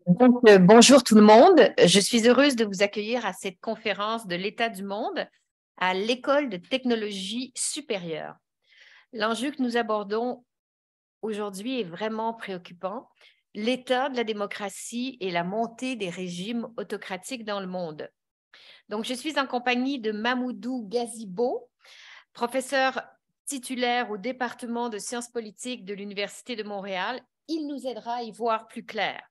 Bonjour tout le monde. Je suis heureuse de vous accueillir à cette conférence de l'état du monde à l'École de technologie supérieure. L'enjeu que nous abordons aujourd'hui est vraiment préoccupant. L'état de la démocratie et la montée des régimes autocratiques dans le monde. Donc, je suis en compagnie de Mamoudou Gazibo, professeur titulaire au département de sciences politiques de l'Université de Montréal. Il nous aidera à y voir plus clair.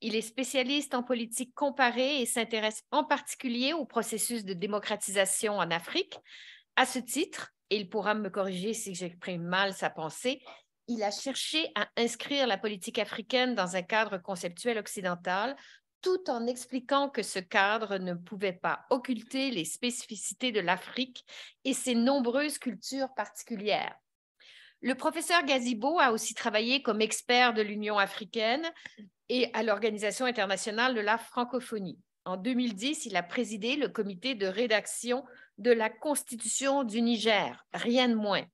Il est spécialiste en politique comparée et s'intéresse en particulier au processus de démocratisation en Afrique. À ce titre, et il pourra me corriger si j'exprime mal sa pensée, il a cherché à inscrire la politique africaine dans un cadre conceptuel occidental, tout en expliquant que ce cadre ne pouvait pas occulter les spécificités de l'Afrique et ses nombreuses cultures particulières. Le professeur Gazibo a aussi travaillé comme expert de l'Union africaine et à l'Organisation internationale de la francophonie. En 2010, il a présidé le comité de rédaction de la Constitution du Niger, rien de moins.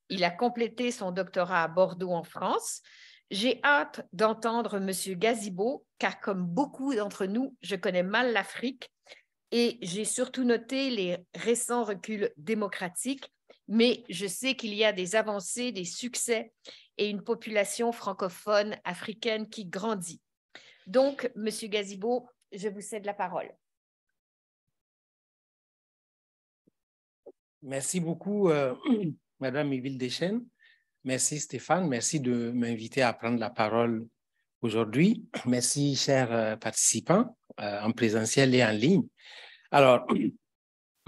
Il a complété son doctorat à Bordeaux en France. J'ai hâte d'entendre M. Gazibo, car comme beaucoup d'entre nous, je connais mal l'Afrique et j'ai surtout noté les récents reculs démocratiques, mais je sais qu'il y a des avancées, des succès et une population francophone africaine qui grandit. Donc, M. Gazibo, je vous cède la parole. Merci beaucoup, Madame Yville Deschênes. Merci Stéphane, merci de m'inviter à prendre la parole aujourd'hui. Merci, chers participants, en présentiel et en ligne. Alors,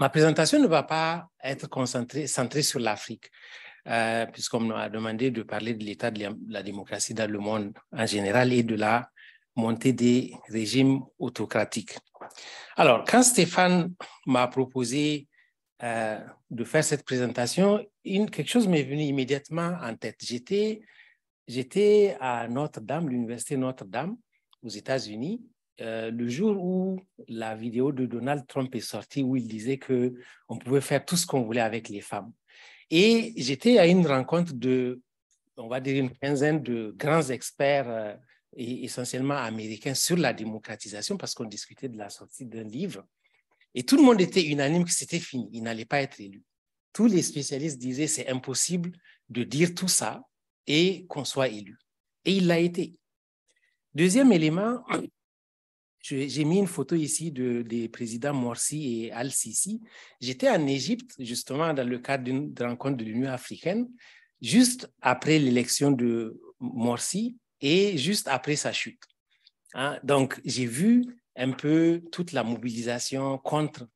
ma présentation ne va pas être centrée sur l'Afrique, puisqu'on m'a demandé de parler de l'état de la démocratie dans le monde en général et de la montée des régimes autocratiques. Alors, quand Stéphane m'a proposé de faire cette présentation, quelque chose m'est venu immédiatement en tête. J'étais à Notre-Dame, l'université Notre-Dame, aux États-Unis, le jour où la vidéo de Donald Trump est sortie, où il disait qu'on pouvait faire tout ce qu'on voulait avec les femmes. Et j'étais à une rencontre on va dire, une quinzaine de grands experts, et essentiellement américains, sur la démocratisation, parce qu'on discutait de la sortie d'un livre. Et tout le monde était unanime que c'était fini, il n'allait pas être élu. Tous les spécialistes disaient c'est impossible de dire tout ça et qu'on soit élu. Et il l'a été. Deuxième élément, j'ai mis une photo ici des présidents Morsi et Al-Sisi. J'étais en Égypte, justement, dans le cadre d'une rencontre de l'Union africaine, juste après l'élection de Morsi et juste après sa chute. Donc, j'ai vu un peu toute la mobilisation contre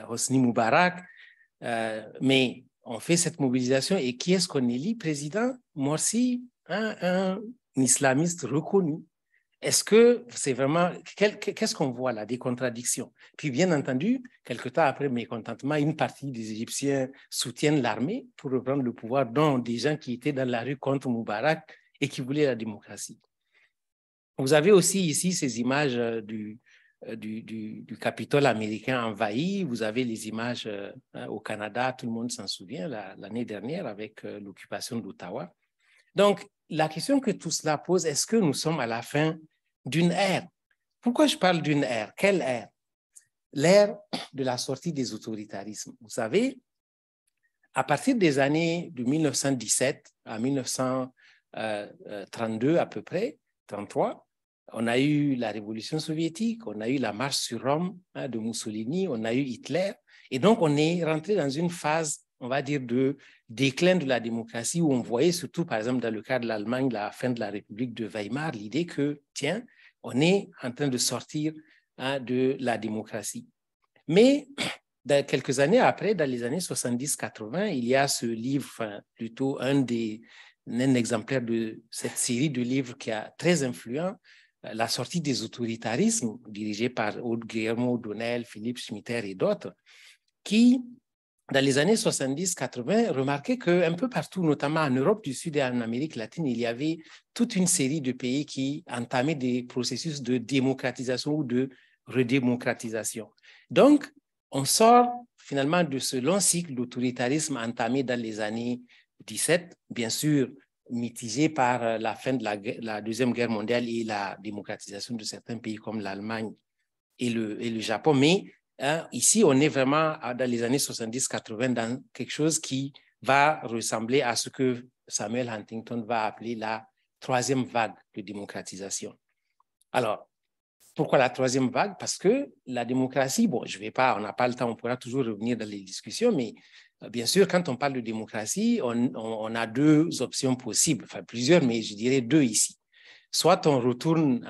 Hosni Moubarak, mais on fait cette mobilisation et qui est-ce qu'on élit président? Morsi, un islamiste reconnu. Est-ce que c'est vraiment, qu'est-ce qu'on voit là, des contradictions? Puis bien entendu, quelque temps après mécontentement, une partie des Égyptiens soutiennent l'armée pour reprendre le pouvoir, dont des gens qui étaient dans la rue contre Moubarak et qui voulaient la démocratie. Vous avez aussi ici ces images du Capitole américain envahi. Vous avez les images au Canada, tout le monde s'en souvient, l'année dernière avec l'occupation d'Ottawa. Donc, la question que tout cela pose, est-ce que nous sommes à la fin d'une ère? Pourquoi je parle d'une ère? Quelle ère? L'ère de la sortie des autoritarismes. Vous savez, à partir des années de 1917 à 1932 à peu près, 33, on a eu la révolution soviétique, on a eu la marche sur Rome de Mussolini, on a eu Hitler. Et donc, on est rentré dans une phase, on va dire, de déclin de la démocratie où on voyait surtout, par exemple, dans le cas de l'Allemagne, la fin de la République de Weimar, l'idée que, tiens, on est en train de sortir de la démocratie. Mais quelques années après, dans les années 70-80, il y a ce livre, plutôt un exemplaire de cette série de livres qui est très influent, La sortie des autoritarismes, dirigé par Guillermo O'Donnell, Philippe Schmitter et d'autres, qui, dans les années 70-80, remarquaient qu'un peu partout, notamment en Europe du Sud et en Amérique latine, il y avait toute une série de pays qui entamaient des processus de démocratisation ou de redémocratisation. Donc, on sort finalement de ce long cycle d'autoritarisme entamé dans les années 17. Bien sûr, mitigé par la fin de la Deuxième Guerre mondiale et la démocratisation de certains pays comme l'Allemagne et le Japon. Mais ici, on est vraiment dans les années 70-80 dans quelque chose qui va ressembler à ce que Samuel Huntington va appeler la troisième vague de démocratisation. Alors, pourquoi la troisième vague? Parce que la démocratie, bon, on n'a pas le temps, on pourra toujours revenir dans les discussions, mais bien sûr, quand on parle de démocratie, on a deux options possibles, enfin plusieurs, mais je dirais deux ici. Soit on retourne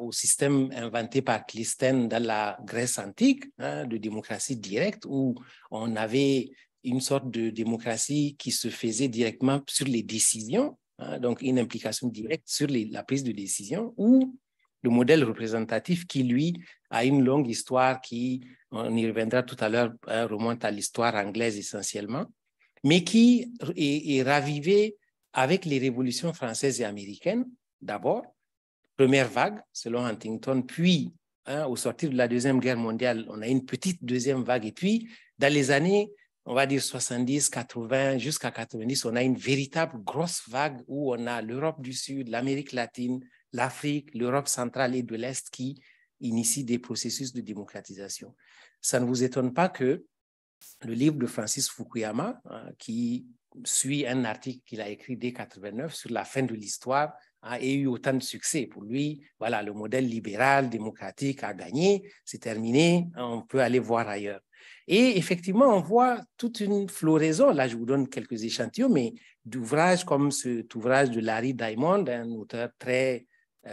au système inventé par Clisthène dans la Grèce antique, de démocratie directe, où on avait une sorte de démocratie qui se faisait directement sur les décisions, donc une implication directe sur la prise de décision, ou le modèle représentatif qui, lui, a une longue histoire qui, on y reviendra tout à l'heure, remonte à l'histoire anglaise essentiellement, mais qui est ravivé avec les révolutions françaises et américaines, d'abord, première vague, selon Huntington, puis, au sortir de la Deuxième Guerre mondiale, on a une petite deuxième vague, et puis, dans les années, on va dire 70, 80, jusqu'à 90, on a une véritable grosse vague où on a l'Europe du Sud, l'Amérique latine, l'Afrique, l'Europe centrale et de l'Est qui initient des processus de démocratisation. Ça ne vous étonne pas que le livre de Francis Fukuyama, qui suit un article qu'il a écrit dès 89 sur la fin de l'histoire, ait eu autant de succès. Pour lui, voilà, le modèle libéral, démocratique a gagné, c'est terminé, on peut aller voir ailleurs. Et effectivement, on voit toute une floraison, là je vous donne quelques échantillons, mais d'ouvrages comme cet ouvrage de Larry Diamond, un auteur très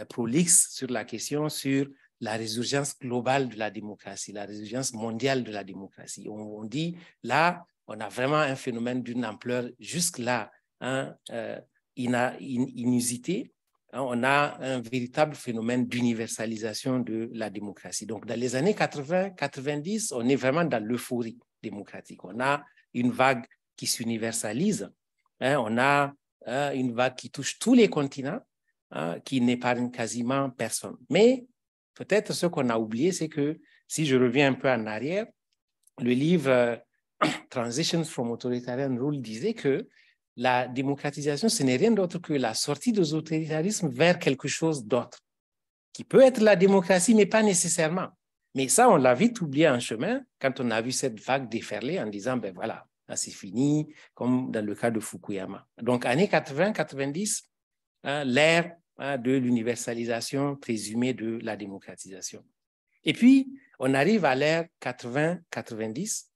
prolixe sur la question, sur la résurgence globale de la démocratie, la résurgence mondiale de la démocratie. On dit, là, on a vraiment un phénomène d'une ampleur jusque-là inusité. On a un véritable phénomène d'universalisation de la démocratie. Donc, dans les années 80-90, on est vraiment dans l'euphorie démocratique. On a une vague qui s'universalise. On a une vague qui touche tous les continents, qui n'épargne quasiment personne. Mais peut-être ce qu'on a oublié, c'est que si je reviens un peu en arrière, le livre Transitions from Authoritarian Rule disait que la démocratisation, ce n'est rien d'autre que la sortie de l'autoritarisme vers quelque chose d'autre, qui peut être la démocratie, mais pas nécessairement. Mais ça, on l'a vite oublié en chemin quand on a vu cette vague déferler en disant, ben voilà, là c'est fini, comme dans le cas de Fukuyama. Donc, années 80-90, l'ère de l'universalisation présumée de la démocratisation. Et puis, on arrive à l'ère 80-90,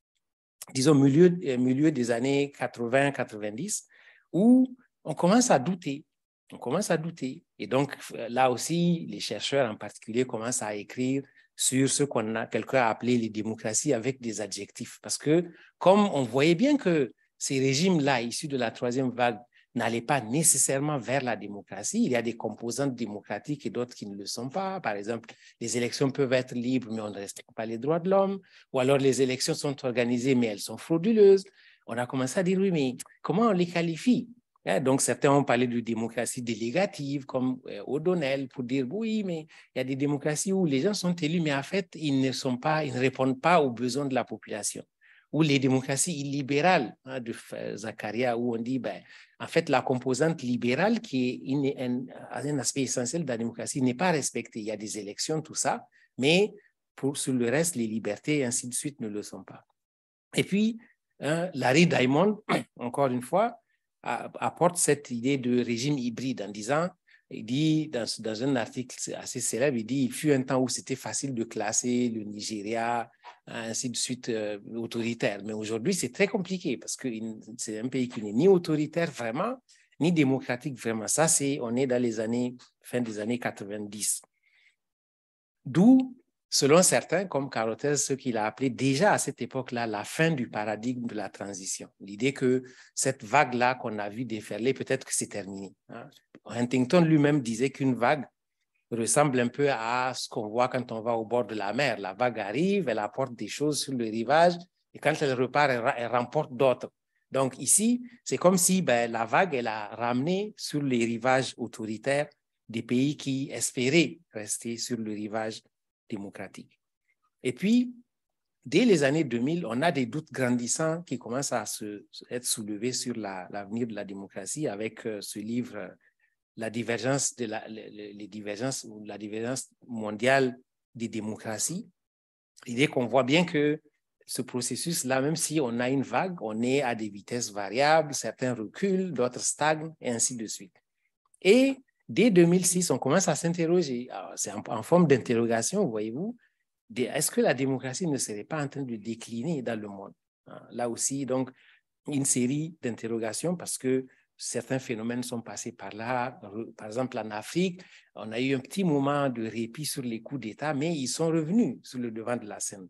disons milieu des années 80-90, où on commence à douter. On commence à douter. Et donc, là aussi, les chercheurs en particulier commencent à écrire sur ce quelqu'un a appelé les démocraties avec des adjectifs. Parce que, comme on voyait bien que ces régimes-là, issus de la troisième vague, n'allaient pas nécessairement vers la démocratie. Il y a des composantes démocratiques et d'autres qui ne le sont pas. Par exemple, les élections peuvent être libres, mais on ne respecte pas les droits de l'homme. Ou alors les élections sont organisées, mais elles sont frauduleuses. On a commencé à dire, oui, mais comment on les qualifie? Donc, certains ont parlé de démocratie délégative, comme O'Donnell, pour dire, oui, mais il y a des démocraties où les gens sont élus, mais en fait, ils ne répondent pas aux besoins de la population. Ou les démocraties illibérales de Zakaria, où on dit, ben, en fait, la composante libérale, qui est un aspect essentiel de la démocratie, n'est pas respectée. Il y a des élections, tout ça, mais sur le reste, les libertés et ainsi de suite ne le sont pas. Et puis, Larry Diamond, encore une fois, apporte cette idée de régime hybride en disant, il dit dans un article assez célèbre, il dit, il fut un temps où c'était facile de classer le Nigeria, ainsi de suite, autoritaire. Mais aujourd'hui, c'est très compliqué parce que c'est un pays qui n'est ni autoritaire vraiment, ni démocratique vraiment. Ça, on est dans les fin des années 90. D'où, selon certains, comme Carotès, ce qu'il a appelé déjà à cette époque-là la fin du paradigme de la transition. L'idée que cette vague-là qu'on a vue déferler, peut-être que c'est terminé. Huntington lui-même disait qu'une vague ressemble un peu à ce qu'on voit quand on va au bord de la mer. La vague arrive, elle apporte des choses sur le rivage, et quand elle repart, elle remporte d'autres. Donc ici, c'est comme si la vague, elle a ramené sur les rivages autoritaires des pays qui espéraient rester sur le rivage démocratique. Et puis, dès les années 2000, on a des doutes grandissants qui commencent à être soulevés sur l'avenir de la démocratie avec ce livre, La divergence, les divergences ou la divergence mondiale des démocraties. L'idée qu'on voit bien que ce processus-là, même si on a une vague, on est à des vitesses variables, certains reculent, d'autres stagnent, et ainsi de suite. Et dès 2006, on commence à s'interroger. C'est en forme d'interrogation, voyez-vous. Est-ce que la démocratie ne serait pas en train de décliner dans le monde? Là aussi, donc, une série d'interrogations parce que certains phénomènes sont passés par là. Par exemple, en Afrique, on a eu un petit moment de répit sur les coups d'État, mais ils sont revenus sur le devant de la scène.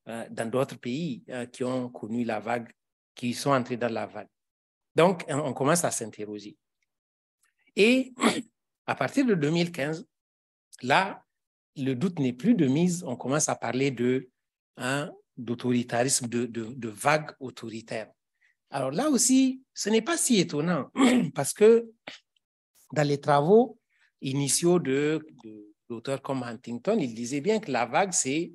Dans d'autres pays qui ont connu la vague, qui sont entrés dans la vague. Donc, on commence à s'interroger. Et à partir de 2015, là, le doute n'est plus de mise, on commence à parler d'autoritarisme, de vague autoritaire. Alors là aussi, ce n'est pas si étonnant parce que dans les travaux initiaux de d'auteurs comme Huntington, il disait bien que la vague, c'est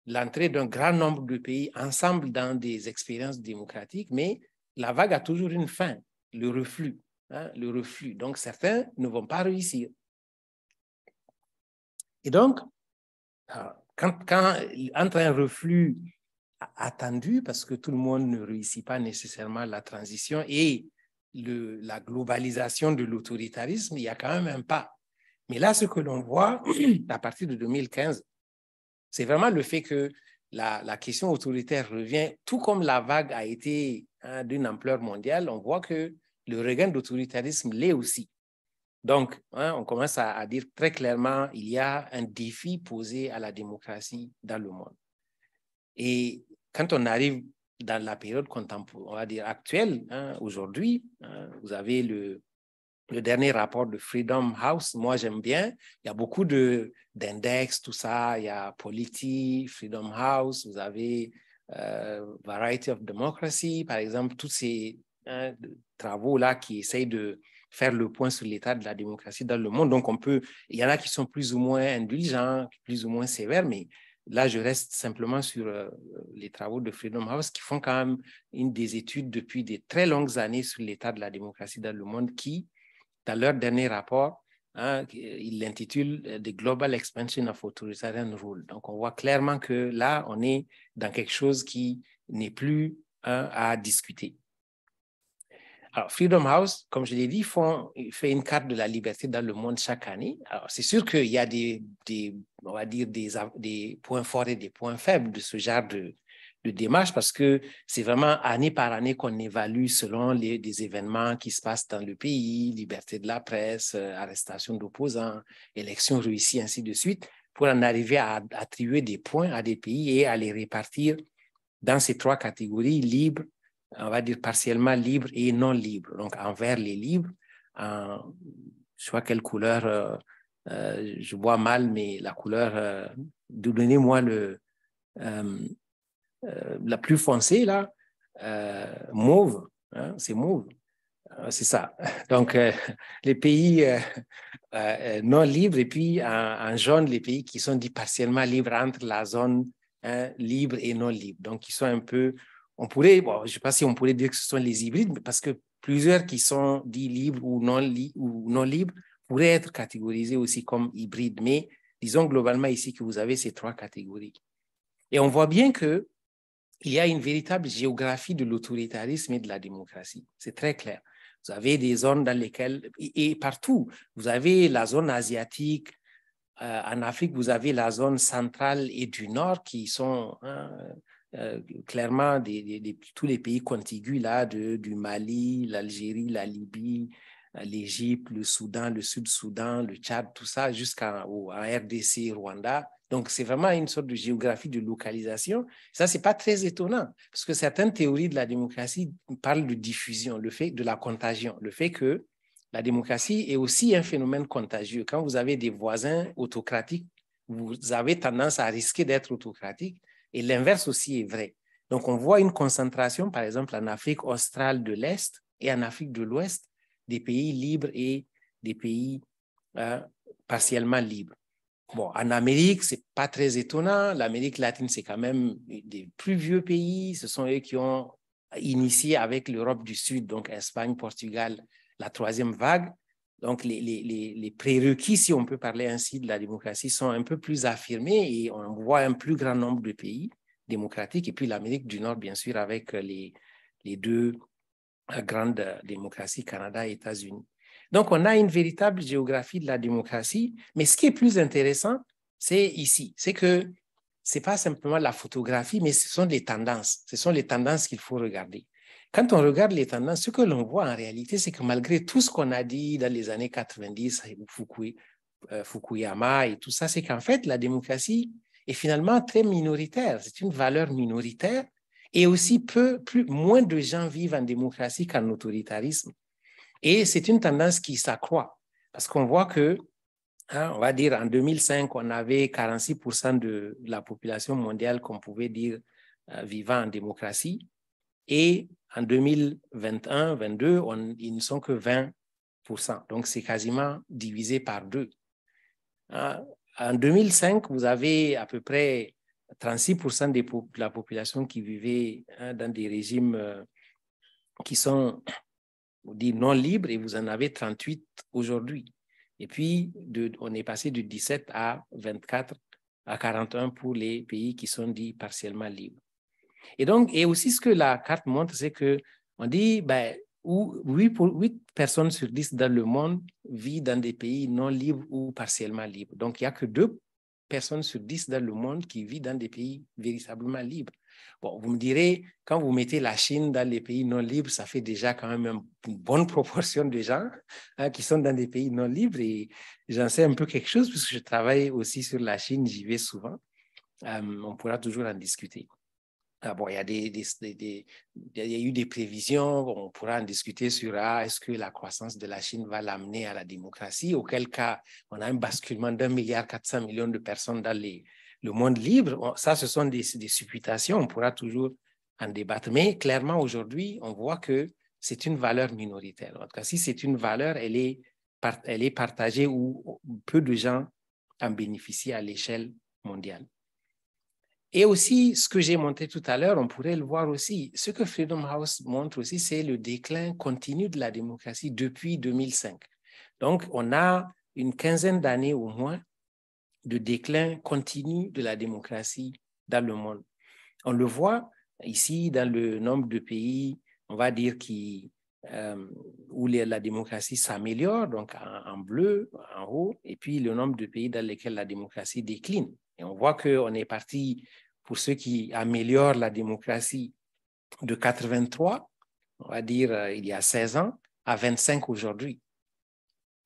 l'entrée d'un grand nombre de pays ensemble dans des expériences démocratiques, mais la vague a toujours une fin, le reflux. Le reflux. Donc, certains ne vont pas réussir. Et donc, quand entre un reflux attendu, parce que tout le monde ne réussit pas nécessairement la transition, et la globalisation de l'autoritarisme, il y a quand même un pas. Mais là, ce que l'on voit à partir de 2015, c'est vraiment le fait que la question autoritaire revient, tout comme la vague a été d'une ampleur mondiale, on voit que le regain d'autoritarisme l'est aussi. Donc, on commence à dire très clairement, il y a un défi posé à la démocratie dans le monde. Et quand on arrive dans la période contemporaine, on va dire actuelle, aujourd'hui, vous avez le dernier rapport de Freedom House. Moi, j'aime bien. Il y a beaucoup d'index, tout ça. Il y a Polity, Freedom House, vous avez Variety of Democracy, par exemple, tous ces travaux-là qui essayent de faire le point sur l'état de la démocratie dans le monde. Donc, il y en a qui sont plus ou moins indulgents, plus ou moins sévères, mais là, je reste simplement sur les travaux de Freedom House qui font quand même une des études depuis de très longues années sur l'état de la démocratie dans le monde qui, dans leur dernier rapport, ils l'intitulent « The Global Expansion of Authoritarian Rule ». Donc, on voit clairement que là, on est dans quelque chose qui n'est plus à discuter. Alors, Freedom House, comme je l'ai dit, fait une carte de la liberté dans le monde chaque année. Alors, c'est sûr qu'il y a on va dire des points forts et des points faibles de ce genre de démarche parce que c'est vraiment année par année qu'on évalue selon des événements qui se passent dans le pays, liberté de la presse, arrestation d'opposants, élections réussies, ainsi de suite, pour en arriver à attribuer des points à des pays et à les répartir dans ces trois catégories, libres, on va dire partiellement libres et non libres. Donc, envers les libres, je vois quelle couleur, je vois mal, mais la couleur, donnez-moi la plus foncée, là, mauve, c'est mauve, c'est ça. Donc, les pays non libres et puis en jaune, les pays qui sont dits partiellement libres entre la zone libre et non libre. Donc, ils sont un peu, je ne sais pas si on pourrait dire que ce sont les hybrides, parce que plusieurs qui sont dits libres ou non libres pourraient être catégorisés aussi comme hybrides. Mais disons globalement ici que vous avez ces trois catégories. Et on voit bien que il y a une véritable géographie de l'autoritarisme et de la démocratie. C'est très clair. Vous avez des zones dans lesquelles, et partout, vous avez la zone asiatique. En Afrique, vous avez la zone centrale et du nord qui sont clairement tous les pays contigus là, du Mali, l'Algérie, la Libye, l'Égypte, le Soudan, le Sud-Soudan, le Tchad, tout ça, jusqu'en RDC, Rwanda. Donc, c'est vraiment une sorte de géographie de localisation. Ça, ce n'est pas très étonnant, parce que certaines théories de la démocratie parlent de diffusion, le fait de la contagion, le fait que la démocratie est aussi un phénomène contagieux. Quand vous avez des voisins autocratiques, vous avez tendance à risquer d'être autocratique, et l'inverse aussi est vrai. Donc, on voit une concentration, par exemple, en Afrique australe de l'Est et en Afrique de l'Ouest, des pays libres et des pays partiellement libres. Bon, en Amérique, ce n'est pas très étonnant. L'Amérique latine, c'est quand même des plus vieux pays. Ce sont eux qui ont initié avec l'Europe du Sud, donc Espagne, Portugal, la troisième vague. Donc, les prérequis, si on peut parler ainsi, de la démocratie sont un peu plus affirmés et on voit un plus grand nombre de pays démocratiques. Et puis l'Amérique du Nord, bien sûr, avec les deux grandes démocraties, Canada et États-Unis. Donc, on a une véritable géographie de la démocratie. Mais ce qui est plus intéressant, c'est ici. C'est que ce n'est pas simplement la photographie, mais ce sont les tendances. Ce sont les tendances qu'il faut regarder. Quand on regarde les tendances, ce que l'on voit en réalité, c'est que malgré tout ce qu'on a dit dans les années 90, Fukuyama et tout ça, c'est qu'en fait, la démocratie est finalement très minoritaire. C'est une valeur minoritaire et aussi moins de gens vivent en démocratie qu'en autoritarisme. Et c'est une tendance qui s'accroît parce qu'on voit que, on va dire, en 2005, on avait 46% de la population mondiale qu'on pouvait dire vivant en démocratie. Et en 2021-22, ils ne sont que 20%. Donc, c'est quasiment divisé par deux. En 2005, vous avez à peu près 36% de la population qui vivait dans des régimes qui sont non libres et vous en avez 38 aujourd'hui. Et puis, on est passé de 17 à 24 à 41 pour les pays qui sont dits partiellement libres. Et donc, et aussi ce que la carte montre, c'est qu'on dit, 8 personnes sur 10 dans le monde vivent dans des pays non libres ou partiellement libres. Donc, il n'y a que 2 personnes sur 10 dans le monde qui vivent dans des pays véritablement libres. Bon, vous me direz, quand vous mettez la Chine dans les pays non libres, ça fait déjà quand même une bonne proportion de gens qui sont dans des pays non libres. Et j'en sais un peu quelque chose puisque je travaille aussi sur la Chine, j'y vais souvent. On pourra toujours en discuter. Bon, il y a eu des prévisions, on pourra en discuter sur est-ce que la croissance de la Chine va l'amener à la démocratie, auquel cas on a un basculement d'1,4 milliard de personnes dans le monde libre. Ça, ce sont des supputations, on pourra toujours en débattre. Mais clairement, aujourd'hui, on voit que c'est une valeur minoritaire. En tout cas, si c'est une valeur, elle est partagée ou peu de gens en bénéficient à l'échelle mondiale. Et aussi, ce que j'ai montré tout à l'heure, on pourrait le voir aussi. Ce que Freedom House montre aussi, c'est le déclin continu de la démocratie depuis 2005. Donc, on a une quinzaine d'années au moins de déclin continu de la démocratie dans le monde. On le voit ici dans le nombre de pays, on va dire, où la démocratie s'améliore, donc en bleu, en haut, et puis le nombre de pays dans lesquels la démocratie décline. Et on voit qu'on est parti, pour ceux qui améliorent la démocratie, de 83, on va dire il y a 16 ans, à 25 aujourd'hui.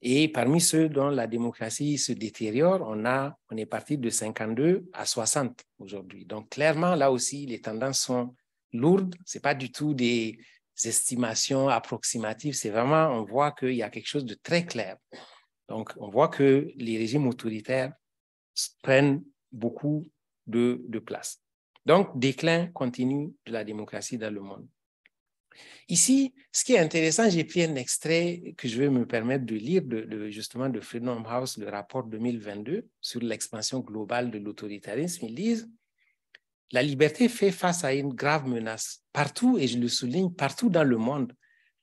Et parmi ceux dont la démocratie se détériore, on est parti de 52 à 60 aujourd'hui. Donc clairement, là aussi, les tendances sont lourdes. Ce n'est pas du tout des estimations approximatives. C'est vraiment, on voit qu'il y a quelque chose de très clair. Donc, on voit que les régimes autoritaires prennent beaucoup de place. Donc, déclin continu de la démocratie dans le monde. Ici, ce qui est intéressant, j'ai pris un extrait que je vais me permettre de lire justement de Freedom House, le rapport 2022 sur l'expansion globale de l'autoritarisme. Ils disent « La liberté fait face à une grave menace. Partout, et je le souligne, partout dans le monde,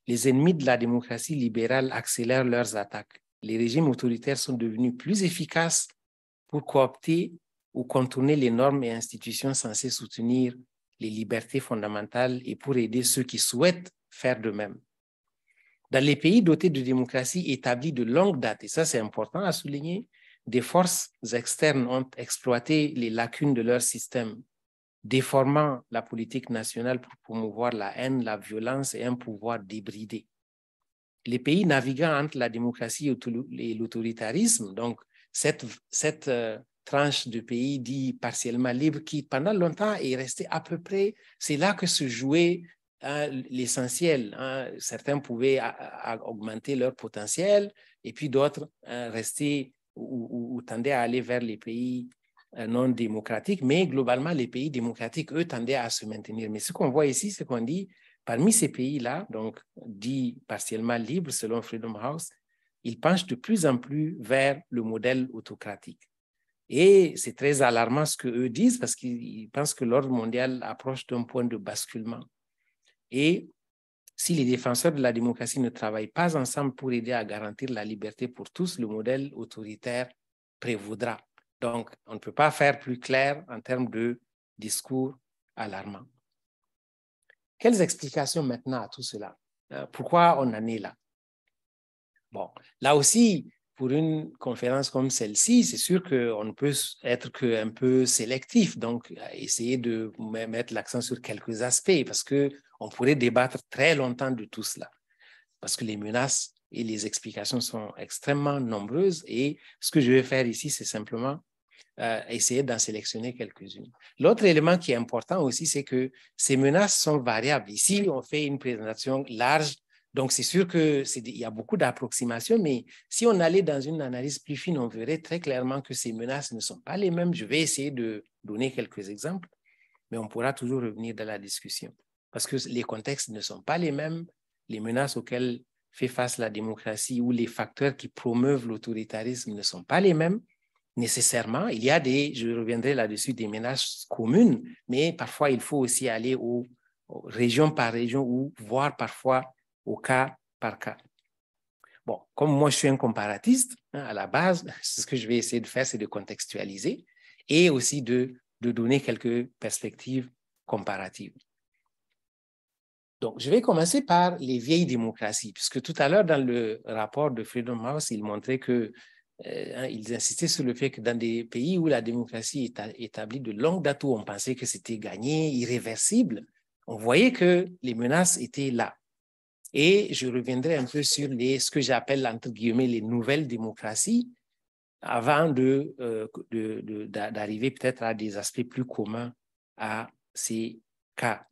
les ennemis de la démocratie libérale accélèrent leurs attaques. Les régimes autoritaires sont devenus plus efficaces pour coopter ou contourner les normes et institutions censées soutenir les libertés fondamentales et pour aider ceux qui souhaitent faire de même. Dans les pays dotés de démocratie établie de longue date, et ça c'est important à souligner, des forces externes ont exploité les lacunes de leur système, déformant la politique nationale pour promouvoir la haine, la violence et un pouvoir débridé. Les pays naviguant entre la démocratie et l'autoritarisme, donc cette tranche de pays dit partiellement libre qui pendant longtemps est restée à peu près, c'est là que se jouait l'essentiel. Certains pouvaient augmenter leur potentiel et puis d'autres rester ou tendaient à aller vers les pays non démocratiques, mais globalement les pays démocratiques, eux, tendaient à se maintenir. Mais ce qu'on voit ici, c'est qu'on dit, parmi ces pays-là, donc dits partiellement libres selon Freedom House, ils penchent de plus en plus vers le modèle autocratique. Et c'est très alarmant ce qu'eux disent parce qu'ils pensent que l'ordre mondial approche d'un point de basculement. Et si les défenseurs de la démocratie ne travaillent pas ensemble pour aider à garantir la liberté pour tous, le modèle autoritaire prévaudra. Donc, on ne peut pas faire plus clair en termes de discours alarmants. Quelles explications maintenant à tout cela? Pourquoi on en est là? Bon, là aussi, pour une conférence comme celle-ci, c'est sûr qu'on ne peut être qu'un peu sélectif, donc essayer de mettre l'accent sur quelques aspects, parce qu'on pourrait débattre très longtemps de tout cela, parce que les menaces et les explications sont extrêmement nombreuses, et ce que je vais faire ici, c'est simplement essayer d'en sélectionner quelques-unes. L'autre élément qui est important aussi, c'est que ces menaces sont variables. Ici, on fait une présentation large, donc c'est sûr qu'il y a beaucoup d'approximations, mais si on allait dans une analyse plus fine, on verrait très clairement que ces menaces ne sont pas les mêmes. Je vais essayer de donner quelques exemples, mais on pourra toujours revenir dans la discussion, parce que les contextes ne sont pas les mêmes. Les menaces auxquelles fait face la démocratie ou les facteurs qui promeuvent l'autoritarisme ne sont pas les mêmes. Nécessairement, il y a je reviendrai là-dessus, des menaces communes, mais parfois il faut aussi aller région par région ou voir parfois au cas par cas. Bon, comme moi je suis un comparatiste, à la base, ce que je vais essayer de faire, c'est de contextualiser et aussi de donner quelques perspectives comparatives. Donc, je vais commencer par les vieilles démocraties, puisque tout à l'heure, dans le rapport de Freedom House, il montrait que ils insistaient sur le fait que dans des pays où la démocratie est établie de longue date, où on pensait que c'était gagné, irréversible, on voyait que les menaces étaient là. Et je reviendrai un peu sur ce que j'appelle, entre guillemets, les nouvelles démocraties, avant d'arriver peut-être à des aspects plus communs à ces cas.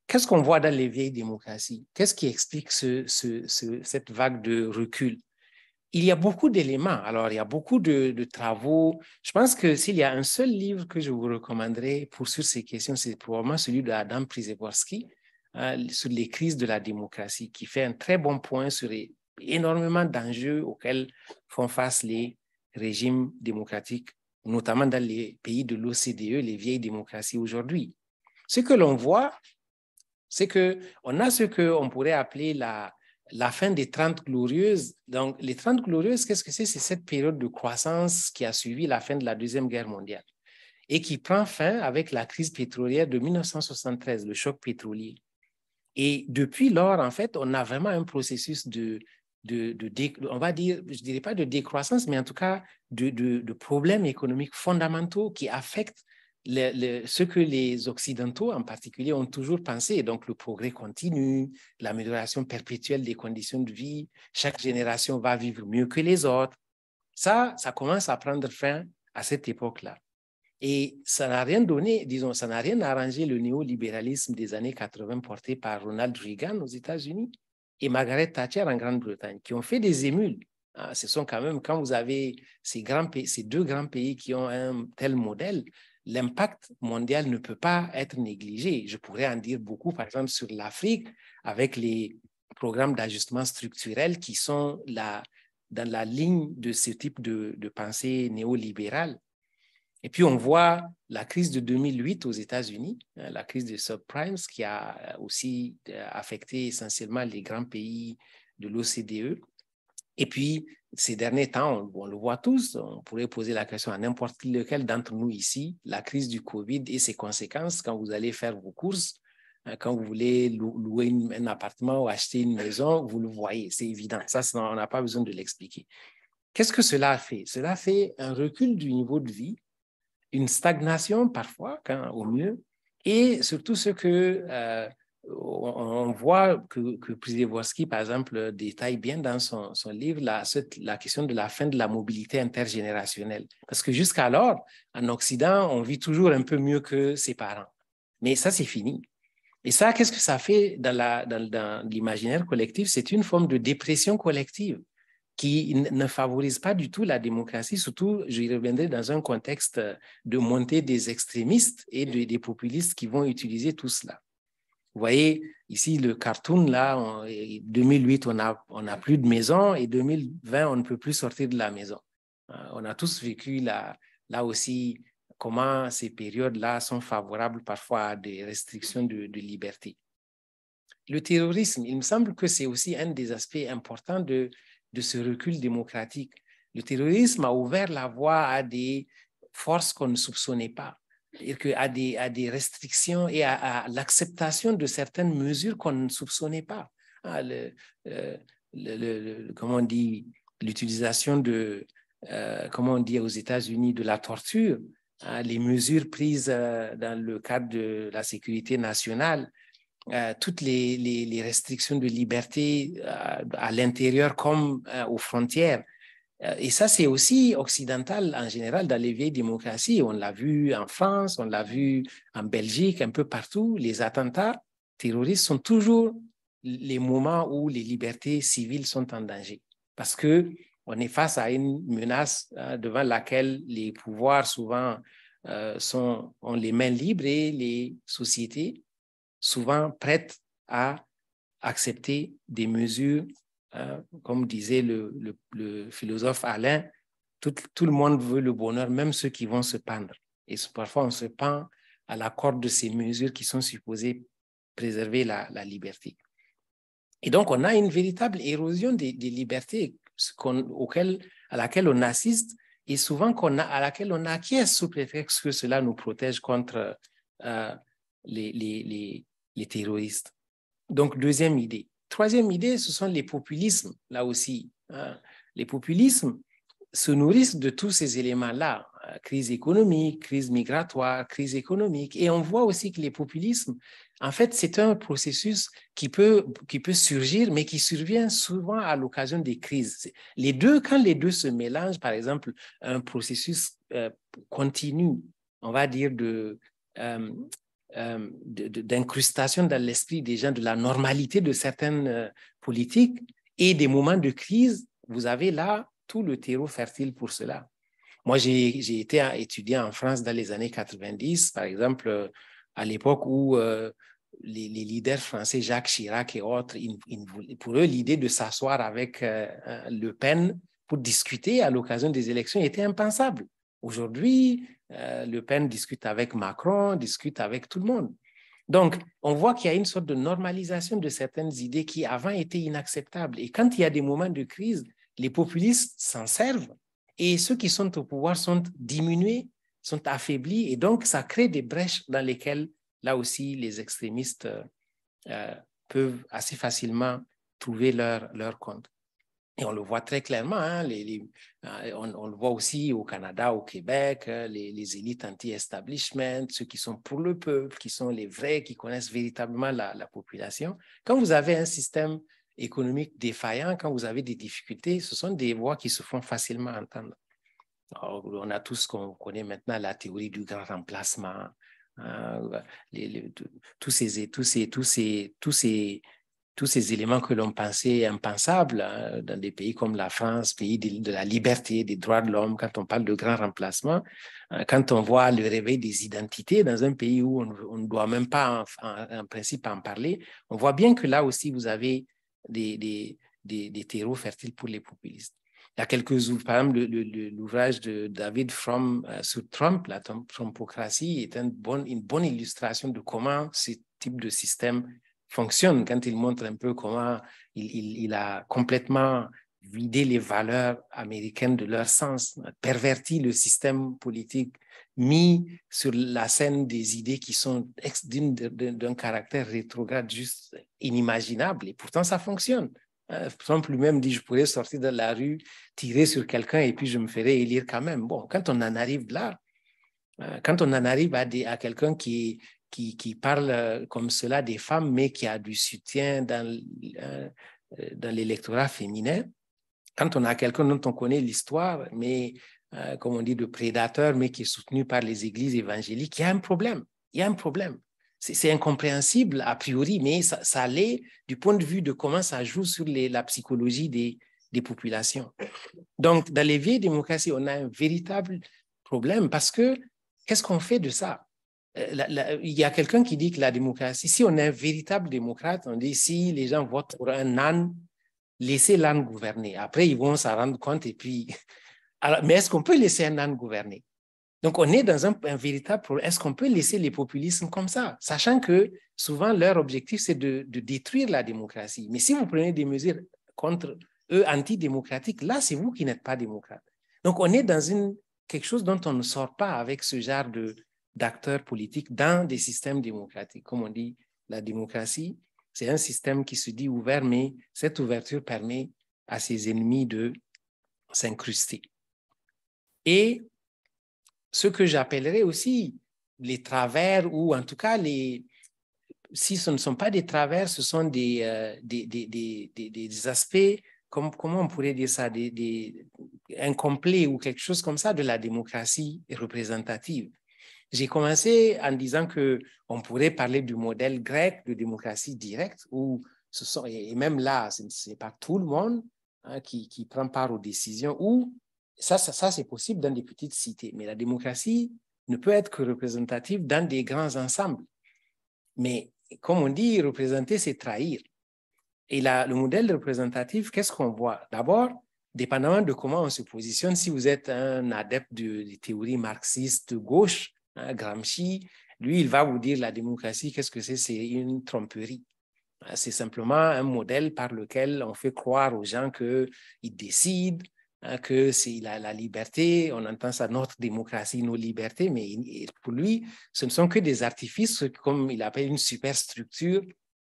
Qu'est-ce qu'on voit dans les vieilles démocraties? Qu'est-ce qui explique cette vague de recul? Il y a beaucoup d'éléments. Alors, il y a beaucoup de travaux. Je pense que s'il y a un seul livre que je vous recommanderais sur ces questions, c'est probablement celui d'Adam Przeworski, sur les crises de la démocratie, qui fait un très bon point sur énormément d'enjeux auxquels font face les régimes démocratiques, notamment dans les pays de l'OCDE, les vieilles démocraties aujourd'hui. Ce que l'on voit, c'est qu'on a ce qu'on pourrait appeler la fin des 30 glorieuses. Donc, les 30 glorieuses, qu'est-ce que c'est? C'est cette période de croissance qui a suivi la fin de la Deuxième Guerre mondiale et qui prend fin avec la crise pétrolière de 1973, le choc pétrolier. Et depuis lors, en fait, on a vraiment un processus on va dire, je ne dirais pas de décroissance, mais en tout cas de problèmes économiques fondamentaux qui affectent ce que les Occidentaux en particulier ont toujours pensé, donc le progrès continu, l'amélioration perpétuelle des conditions de vie, chaque génération va vivre mieux que les autres. Ça commence à prendre fin à cette époque-là. Et ça n'a rien donné, disons, ça n'a rien arrangé le néolibéralisme des années 80 porté par Ronald Reagan aux États-Unis et Margaret Thatcher en Grande-Bretagne, qui ont fait des émules. Ce sont quand même, quand vous avez ces deux grands pays qui ont un tel modèle, l'impact mondial ne peut pas être négligé. Je pourrais en dire beaucoup, par exemple, sur l'Afrique, avec les programmes d'ajustement structurel qui sont dans la ligne de ce type de pensée néolibérale. Et puis, on voit la crise de 2008 aux États-Unis, la crise des subprimes, qui a aussi affecté essentiellement les grands pays de l'OCDE. Et puis, ces derniers temps, on le voit tous, on pourrait poser la question à n'importe lequel d'entre nous ici, la crise du COVID et ses conséquences quand vous allez faire vos courses, quand vous voulez louer un appartement ou acheter une maison, vous le voyez, c'est évident. Ça, on n'a pas besoin de l'expliquer. Qu'est-ce que cela fait? Cela fait un recul du niveau de vie, une stagnation parfois, au mieux, et surtout ce que on voit que Przeworski, par exemple, détaille bien dans son livre la question de la fin de la mobilité intergénérationnelle. Parce que jusqu'alors, en Occident, on vit toujours un peu mieux que ses parents. Mais ça, c'est fini. Et ça, qu'est-ce que ça fait dans l'imaginaire collectif? C'est une forme de dépression collective qui ne favorise pas du tout la démocratie, surtout, je y reviendrai, dans un contexte de montée des extrémistes et des populistes qui vont utiliser tout cela. Vous voyez, ici, le cartoon, là, en 2008, on n'a plus de maison et 2020, on ne peut plus sortir de la maison. On a tous vécu là aussi comment ces périodes-là sont favorables parfois à des restrictions de liberté. Le terrorisme, il me semble que c'est aussi un des aspects importants de ce recul démocratique. Le terrorisme a ouvert la voie à des forces qu'on ne soupçonnait pas, à des restrictions et à l'acceptation de certaines mesures qu'on ne soupçonnait pas. Comment on dit, l'utilisation de, comment on dit aux États-Unis, de la torture, les mesures prises dans le cadre de la sécurité nationale, toutes les restrictions de liberté à l'intérieur comme aux frontières. Et ça, c'est aussi occidental en général dans les vieilles démocraties. On l'a vu en France, on l'a vu en Belgique, un peu partout. Les attentats terroristes sont toujours les moments où les libertés civiles sont en danger. Parce qu'on est face à une menace devant laquelle les pouvoirs souvent ont les mains libres et les sociétés souvent prêtes à accepter des mesures, comme disait le philosophe Alain, tout le monde veut le bonheur, même ceux qui vont se pendre. Et parfois, on se pend à la corde de ces mesures qui sont supposées préserver la liberté. Et donc, on a une véritable érosion des libertés à laquelle on assiste et souvent à laquelle on acquiesce sous prétexte que cela nous protège contre les terroristes. Donc, deuxième idée. Troisième idée, ce sont les populismes, là aussi. Les populismes se nourrissent de tous ces éléments-là. Crise économique, crise migratoire, crise économique. Et on voit aussi que les populismes, en fait, c'est un processus qui peut surgir, mais qui survient souvent à l'occasion des crises. Quand les deux se mélangent, par exemple, un processus continu, on va dire d'incrustation dans l'esprit des gens de la normalité de certaines politiques et des moments de crise, vous avez là tout le terreau fertile pour cela. Moi, j'ai été étudiant en France dans les années 90, par exemple, à l'époque où les leaders français, Jacques Chirac et autres, pour eux, l'idée de s'asseoir avec Le Pen pour discuter à l'occasion des élections était impensable. Aujourd'hui, Le Pen discute avec Macron, discute avec tout le monde. Donc, on voit qu'il y a une sorte de normalisation de certaines idées qui avant étaient inacceptables. Et quand il y a des moments de crise, les populistes s'en servent et ceux qui sont au pouvoir sont diminués, sont affaiblis. Et donc, ça crée des brèches dans lesquelles, là aussi, les extrémistes peuvent assez facilement trouver leur compte. Et on le voit très clairement, hein, on le voit aussi au Canada, au Québec, les élites anti-establishment, ceux qui sont pour le peuple, qui sont les vrais, qui connaissent véritablement la population. Quand vous avez un système économique défaillant, quand vous avez des difficultés, ce sont des voix qui se font facilement entendre. Alors, on a tous qu'on connaît maintenant la théorie du grand remplacement, tous ces éléments que l'on pensait impensables dans des pays comme la France, pays de la liberté, des droits de l'homme, quand on parle de grand remplacement, quand on voit le réveil des identités dans un pays où on ne doit même pas en principe en parler, on voit bien que là aussi vous avez des terreaux fertiles pour les populistes. Il y a par exemple, l'ouvrage de David Frum sur Trump, la Trumpocratie, est une bonne illustration de comment ce type de système fonctionne, quand il montre un peu comment il a complètement vidé les valeurs américaines de leur sens, perverti le système politique, mis sur la scène des idées qui sont d'un caractère rétrograde juste inimaginable. Et pourtant, ça fonctionne. Trump lui-même dit, je pourrais sortir de la rue, tirer sur quelqu'un et puis je me ferai élire quand même. Bon, quand on en arrive là, quand on en arrive à quelqu'un qui parle comme cela des femmes, mais qui a du soutien dans l'électorat féminin, quand on a quelqu'un dont on connaît l'histoire, mais comme on dit, de prédateur, mais qui est soutenu par les églises évangéliques, il y a un problème. Il y a un problème. C'est incompréhensible a priori, mais ça l'est du point de vue de comment ça joue sur la psychologie des populations. Donc, dans les vieilles démocraties, on a un véritable problème parce que qu'est-ce qu'on fait de ça? Il y a quelqu'un qui dit que la démocratie, si on est un véritable démocrate, on dit si les gens votent pour un âne, laissez l'âne gouverner. Après, ils vont s'en rendre compte et puis Alors, mais est-ce qu'on peut laisser un âne gouverner? Donc, on est dans un véritable problème. Est-ce qu'on peut laisser les populismes comme ça, sachant que souvent leur objectif, c'est de détruire la démocratie. Mais si vous prenez des mesures contre eux, antidémocratiques, là, c'est vous qui n'êtes pas démocrate. Donc, on est dans quelque chose dont on ne sort pas avec ce genre d'acteurs politiques dans des systèmes démocratiques. Comme on dit, la démocratie, c'est un système qui se dit ouvert, mais cette ouverture permet à ses ennemis de s'incruster. Et ce que j'appellerais aussi les travers, ou en tout cas, si ce ne sont pas des travers, ce sont des aspects, comment on pourrait dire ça, incomplets ou quelque chose comme ça de la démocratie représentative. J'ai commencé en disant qu'on pourrait parler du modèle grec de démocratie directe, où et même là, ce n'est pas tout le monde qui prend part aux décisions, où ça c'est possible dans des petites cités, mais la démocratie ne peut être que représentative dans des grands ensembles. Mais comme on dit, représenter, c'est trahir. Et le modèle représentatif, qu'est-ce qu'on voit? D'abord, dépendamment de comment on se positionne, si vous êtes un adepte des théories marxistes de gauche, Gramsci, lui, il va vous dire la démocratie, qu'est-ce que c'est? C'est une tromperie. C'est simplement un modèle par lequel on fait croire aux gens qu'ils décident, que c'est la liberté. On entend ça, notre démocratie, nos libertés, mais pour lui, ce ne sont que des artifices, comme il appelle une superstructure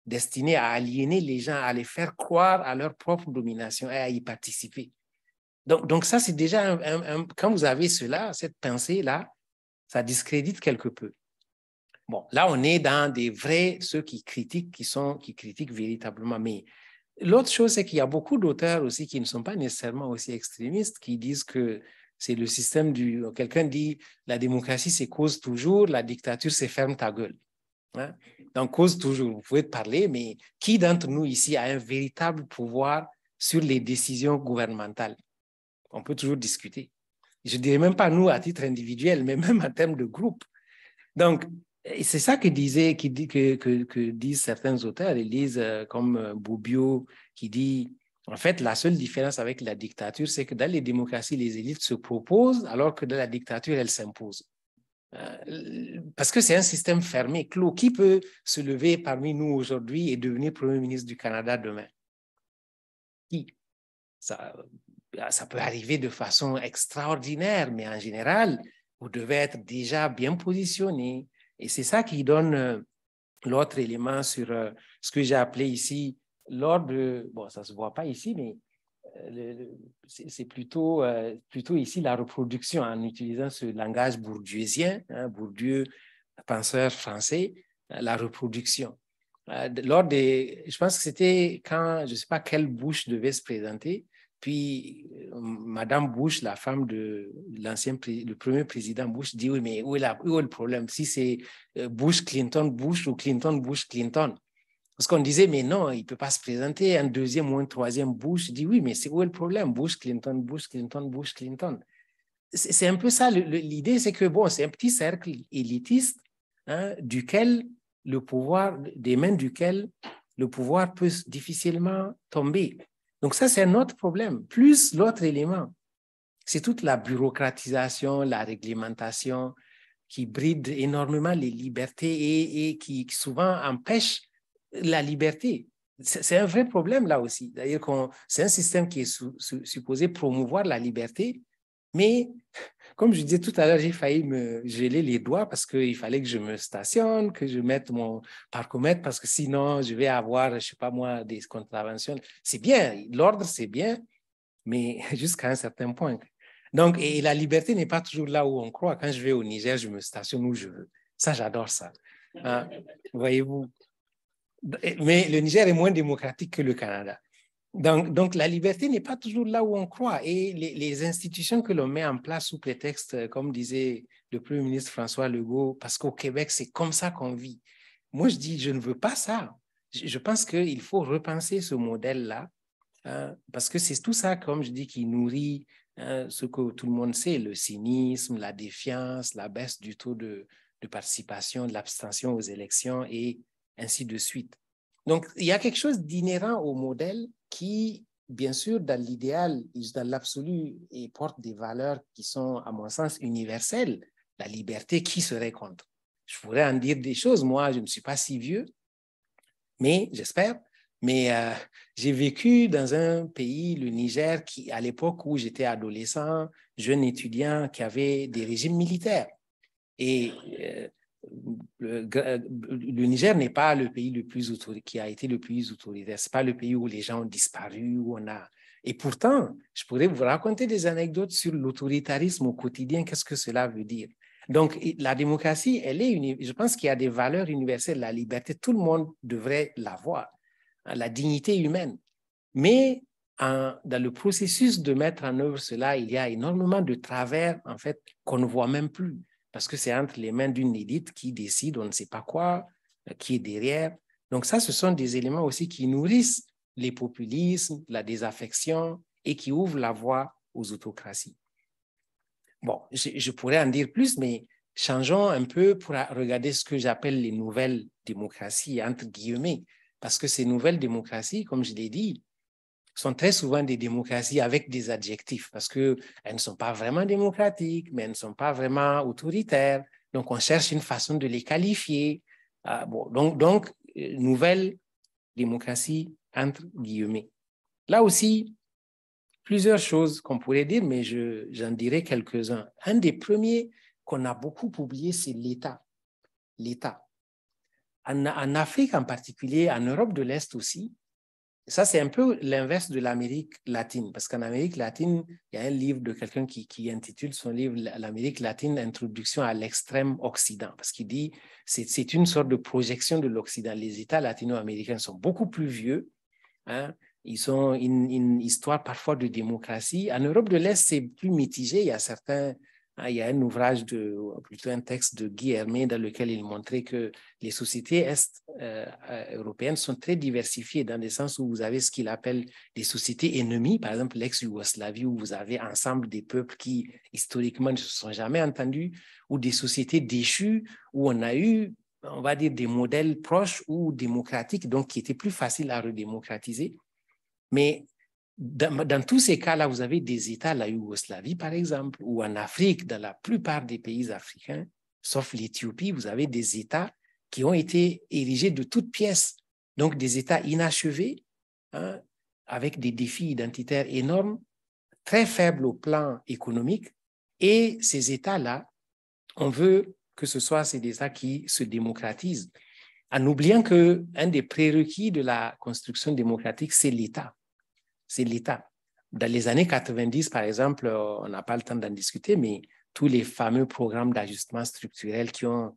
destinée à aliéner les gens, à les faire croire à leur propre domination et à y participer. Donc ça, c'est déjà quand vous avez cela, cette pensée-là, ça discrédite quelque peu. Bon, là, on est dans ceux qui critiquent, qui critiquent véritablement. Mais l'autre chose, c'est qu'il y a beaucoup d'auteurs aussi qui ne sont pas nécessairement aussi extrémistes, qui disent que c'est le système quelqu'un dit, la démocratie, c'est cause toujours, la dictature, c'est ferme ta gueule. Hein? Donc, cause toujours, vous pouvez parler, mais qui d'entre nous ici a un véritable pouvoir sur les décisions gouvernementales? On peut toujours discuter. Je ne dirais même pas nous à titre individuel, mais même en termes de groupe. Donc, c'est ça que disent certains auteurs. Ils disent, comme Bobbio, qui dit, en fait, la seule différence avec la dictature, c'est que dans les démocraties, les élites se proposent, alors que dans la dictature, elles s'imposent. Parce que c'est un système fermé, clos. Qui peut se lever parmi nous aujourd'hui et devenir Premier ministre du Canada demain? Qui? Ça peut arriver de façon extraordinaire, mais en général, vous devez être déjà bien positionné. Et c'est ça qui donne l'autre élément sur ce que j'ai appelé ici bon, ça ne se voit pas ici, mais c'est plutôt ici la reproduction en utilisant ce langage bourdieusien, Bourdieu, penseur français, la reproduction. Je pense que c'était quand, je ne sais pas quelle Bush devait se présenter, puis Madame Bush, la femme de le premier président Bush, dit oui, mais où est le problème? Si c'est Bush, Bush ou Clinton, Bush, Clinton. Parce qu'on disait, mais non, il ne peut pas se présenter. Un deuxième ou un troisième Bush dit oui, mais c'est où est le problème? Bush, Clinton, Bush, Clinton, Bush, Clinton. C'est un peu ça. L'idée, c'est que bon, c'est un petit cercle élitiste des mains duquel le pouvoir peut difficilement tomber. Donc ça, c'est un autre problème. Plus l'autre élément, c'est toute la bureaucratisation, la réglementation qui bride énormément les libertés et qui souvent empêche la liberté. C'est un vrai problème là aussi. D'ailleurs, c'est un système qui est supposé promouvoir la liberté, mais comme je disais tout à l'heure, j'ai failli me geler les doigts parce qu'il fallait que je me stationne, que je mette mon parcomètre parce que sinon, je vais avoir, je ne sais pas moi, des contraventions. C'est bien, l'ordre, c'est bien, mais jusqu'à un certain point. Donc, et la liberté n'est pas toujours là où on croit. Quand je vais au Niger, je me stationne où je veux. Ça, j'adore ça. Hein? Voyez-vous. Mais le Niger est moins démocratique que le Canada. Donc, la liberté n'est pas toujours là où on croit. Et les institutions que l'on met en place sous prétexte, comme disait le Premier ministre François Legault, parce qu'au Québec, c'est comme ça qu'on vit. Moi, je dis, je ne veux pas ça. Je pense qu'il faut repenser ce modèle-là, parce que c'est tout ça, comme je dis, qui nourrit ce que tout le monde sait, le cynisme, la défiance, la baisse du taux de participation, de l'abstention aux élections et ainsi de suite. Donc, il y a quelque chose d'inhérent au modèle qui bien sûr, dans l'idéal, dans l'absolu, ils portent des valeurs qui sont, à mon sens, universelles. La liberté, qui serait contre? Je pourrais en dire des choses. Moi, je ne suis pas si vieux, mais j'espère. Mais j'ai vécu dans un pays, le Niger, qui, à l'époque où j'étais adolescent, jeune étudiant, qui avait des régimes militaires. Et le Niger n'est pas le pays le plus qui a été le plus autoritaire. Ce n'est pas le pays où les gens ont disparu, où on a... Et pourtant, je pourrais vous raconter des anecdotes sur l'autoritarisme au quotidien, qu'est-ce que cela veut dire. Donc, la démocratie, je pense qu'il y a des valeurs universelles, la liberté, tout le monde devrait l'avoir, la dignité humaine. Mais dans le processus de mettre en œuvre cela, il y a énormément de travers, en fait, qu'on ne voit même plus, parce que c'est entre les mains d'une élite qui décide, on ne sait pas quoi, qui est derrière. Donc ça, ce sont des éléments aussi qui nourrissent les populismes, la désaffection et qui ouvrent la voie aux autocraties. Bon, je pourrais en dire plus, mais changeons un peu pour regarder ce que j'appelle les nouvelles démocraties, entre guillemets, parce que ces nouvelles démocraties, comme je l'ai dit, sont très souvent des démocraties avec des adjectifs, parce qu'elles ne sont pas vraiment démocratiques, mais elles ne sont pas vraiment autoritaires. Donc, on cherche une façon de les qualifier. Donc, nouvelle démocratie, entre guillemets. Là aussi, plusieurs choses qu'on pourrait dire, mais j'en dirai quelques-uns. Un des premiers qu'on a beaucoup oublié, c'est l'État. L'État. En Afrique en particulier, en Europe de l'Est aussi, ça, c'est un peu l'inverse de l'Amérique latine, parce qu'en Amérique latine, il y a un livre de quelqu'un qui intitule son livre « L'Amérique latine, Introduction à l'extrême Occident », parce qu'il dit que c'est une sorte de projection de l'Occident. Les États latino-américains sont beaucoup plus vieux, hein, ils ont une histoire parfois de démocratie. En Europe de l'Est, c'est plus mitigé. Il y a il y a un ouvrage, plutôt un texte de Guy Hermé dans lequel il montrait que les sociétés est-européennes sont très diversifiées dans le sens où vous avez ce qu'il appelle des sociétés ennemies, par exemple l'ex-Yougoslavie, où vous avez ensemble des peuples qui historiquement ne se sont jamais entendus, ou des sociétés déchues où on a eu, on va dire, des modèles proches ou démocratiques, donc qui étaient plus faciles à redémocratiser. Mais dans tous ces cas-là, vous avez des États, la Yougoslavie par exemple, ou en Afrique, dans la plupart des pays africains, sauf l'Éthiopie, vous avez des États qui ont été érigés de toutes pièces, donc des États inachevés, hein, avec des défis identitaires énormes, très faibles au plan économique, et ces États-là, on veut que ce soit ces États qui se démocratisent, en oubliant qu'un des prérequis de la construction démocratique, c'est l'État. C'est l'État. Dans les années 90, par exemple, on n'a pas le temps d'en discuter, mais tous les fameux programmes d'ajustement structurel qui ont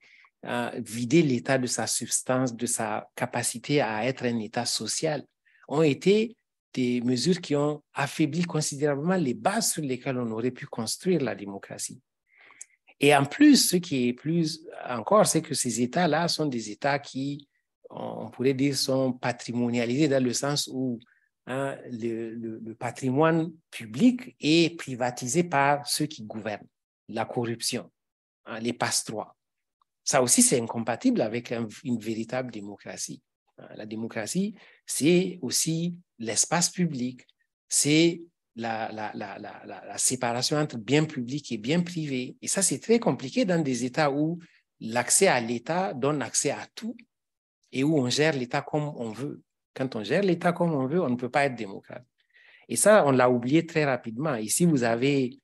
vidé l'État de sa substance, de sa capacité à être un État social, ont été des mesures qui ont affaibli considérablement les bases sur lesquelles on aurait pu construire la démocratie. Et en plus, ce qui est plus encore, c'est que ces États-là sont des États qui, on pourrait dire, sont patrimonialisés dans le sens où le patrimoine public est privatisé par ceux qui gouvernent, la corruption, les passe-droits. Ça aussi, c'est incompatible avec une véritable démocratie. La démocratie, c'est aussi l'espace public, c'est la séparation entre bien public et bien privé. Et ça, c'est très compliqué dans des États où l'accès à l'État donne accès à tout et où on gère l'État comme on veut. Quand on gère l'État comme on veut, on ne peut pas être démocrate. Et ça, on l'a oublié très rapidement. Ici, vous avez,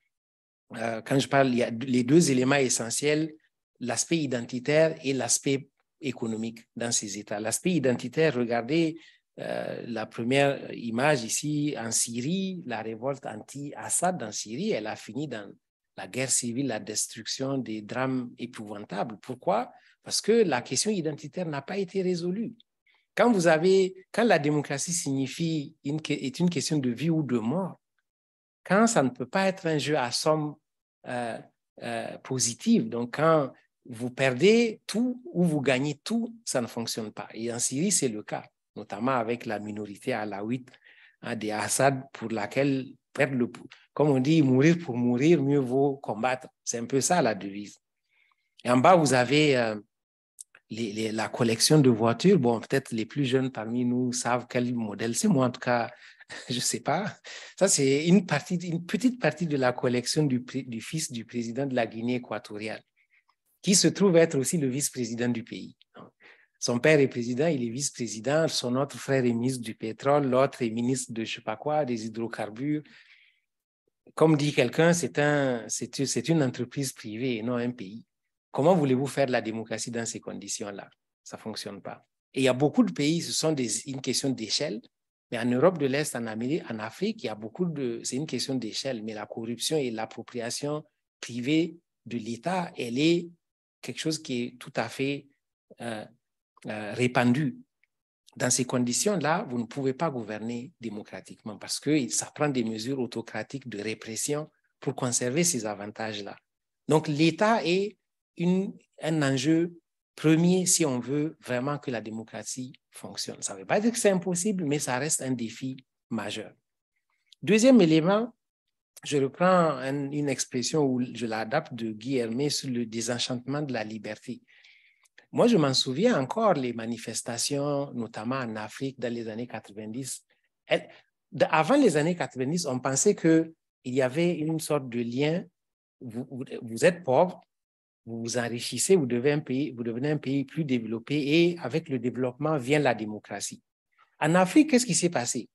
quand je parle, il y a les deux éléments essentiels, l'aspect identitaire et l'aspect économique dans ces États. L'aspect identitaire, regardez la première image ici en Syrie, la révolte anti-Assad en Syrie, elle a fini dans la guerre civile, la destruction, des drames épouvantables. Pourquoi? Parce que la question identitaire n'a pas été résolue. Quand la démocratie est une question de vie ou de mort, quand ça ne peut pas être un jeu à somme positive, donc quand vous perdez tout ou vous gagnez tout, ça ne fonctionne pas. Et en Syrie, c'est le cas, notamment avec la minorité alaouite des Assad, pour laquelle, comme on dit, mourir pour mourir, mieux vaut combattre. C'est un peu ça la devise. Et en bas, vous avez la collection de voitures. Bon, peut-être les plus jeunes parmi nous savent quel modèle c'est. Moi, en tout cas, Je ne sais pas. Ça, c'est une petite partie de la collection du fils du président de la Guinée équatoriale, qui se trouve être aussi le vice-président du pays. Son père est président, il est vice-président, son autre frère est ministre du pétrole, l'autre est ministre de je ne sais pas quoi, des hydrocarbures. Comme dit quelqu'un, c'est une entreprise privée et non un pays. Comment voulez-vous faire la démocratie dans ces conditions-là? Ça ne fonctionne pas. Et il y a beaucoup de pays, ce sont une question d'échelle. Mais en Europe de l'Est, en Afrique, il y a c'est une question d'échelle. Mais la corruption et l'appropriation privée de l'État, elle est quelque chose qui est tout à fait répandu. Dans ces conditions-là, vous ne pouvez pas gouverner démocratiquement parce que ça prend des mesures autocratiques de répression pour conserver ces avantages-là. Donc, l'État est un enjeu premier si on veut vraiment que la démocratie fonctionne. Ça ne veut pas dire que c'est impossible, mais ça reste un défi majeur. Deuxième élément, je reprends une expression où je l'adapte de Guy Hermé sur le désenchantement de la liberté. Moi, je m'en souviens encore, les manifestations, notamment en Afrique, dans les années 90. Avant les années 90, on pensait qu'il y avait une sorte de lien. Vous êtes pauvre, vous vous enrichissez, vous devenez un pays plus développé et avec le développement vient la démocratie. En Afrique, qu'est-ce qui s'est passé?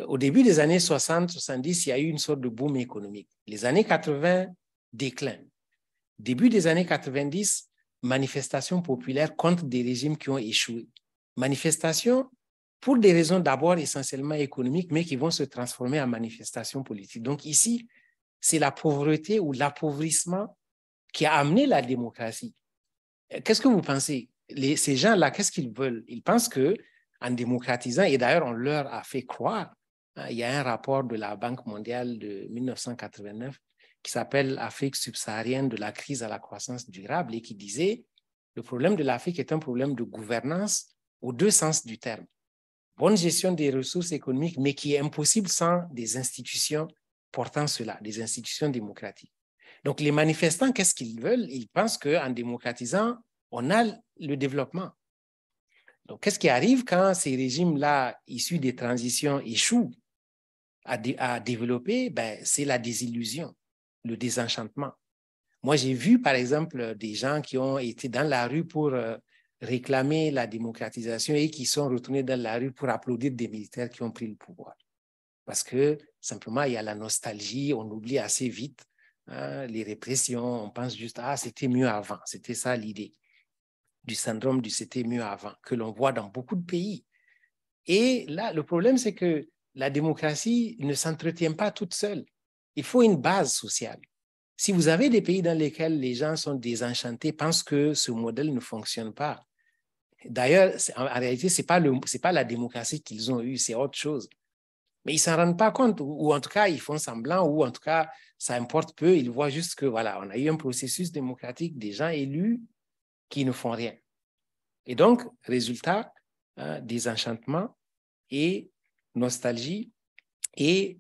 Au début des années 60-70, il y a eu une sorte de boom économique. Les années 80, déclin. Début des années 90, manifestations populaires contre des régimes qui ont échoué. Manifestations pour des raisons d'abord essentiellement économiques, mais qui vont se transformer en manifestations politiques. Donc ici, c'est la pauvreté ou l'appauvrissement qui a amené la démocratie. Qu'est-ce que vous pensez? Ces gens-là, qu'est-ce qu'ils veulent? Ils pensent qu'en démocratisant, et d'ailleurs on leur a fait croire, il y a un rapport de la Banque mondiale de 1989 qui s'appelle Afrique subsaharienne de la crise à la croissance durable et qui disait le problème de l'Afrique est un problème de gouvernance aux deux sens du terme. Bonne gestion des ressources économiques, mais qui est impossible sans des institutions portant cela, des institutions démocratiques. Donc, les manifestants, qu'est-ce qu'ils veulent? Ils pensent qu'en démocratisant, on a le développement. Donc, qu'est-ce qui arrive quand ces régimes-là, issus des transitions, échouent à développer? C'est la désillusion, le désenchantement. Moi, j'ai vu, par exemple, des gens qui ont été dans la rue pour réclamer la démocratisation et qui sont retournés dans la rue pour applaudir des militaires qui ont pris le pouvoir. Parce que, simplement, il y a la nostalgie, on oublie assez vite les répressions, on pense juste, c'était mieux avant. C'était ça l'idée du syndrome du c'était mieux avant, que l'on voit dans beaucoup de pays. Et là, le problème, c'est que la démocratie ne s'entretient pas toute seule. Il faut une base sociale. Si vous avez des pays dans lesquels les gens sont désenchantés, pensent que ce modèle ne fonctionne pas. D'ailleurs, en réalité, ce n'est pas la démocratie qu'ils ont eue, c'est autre chose. Mais ils ne s'en rendent pas compte, ou en tout cas, ils font semblant, ou en tout cas, ça importe peu. Ils voient juste que, voilà, on a eu un processus démocratique, des gens élus qui ne font rien. Et donc, résultat, désenchantement et nostalgie. Et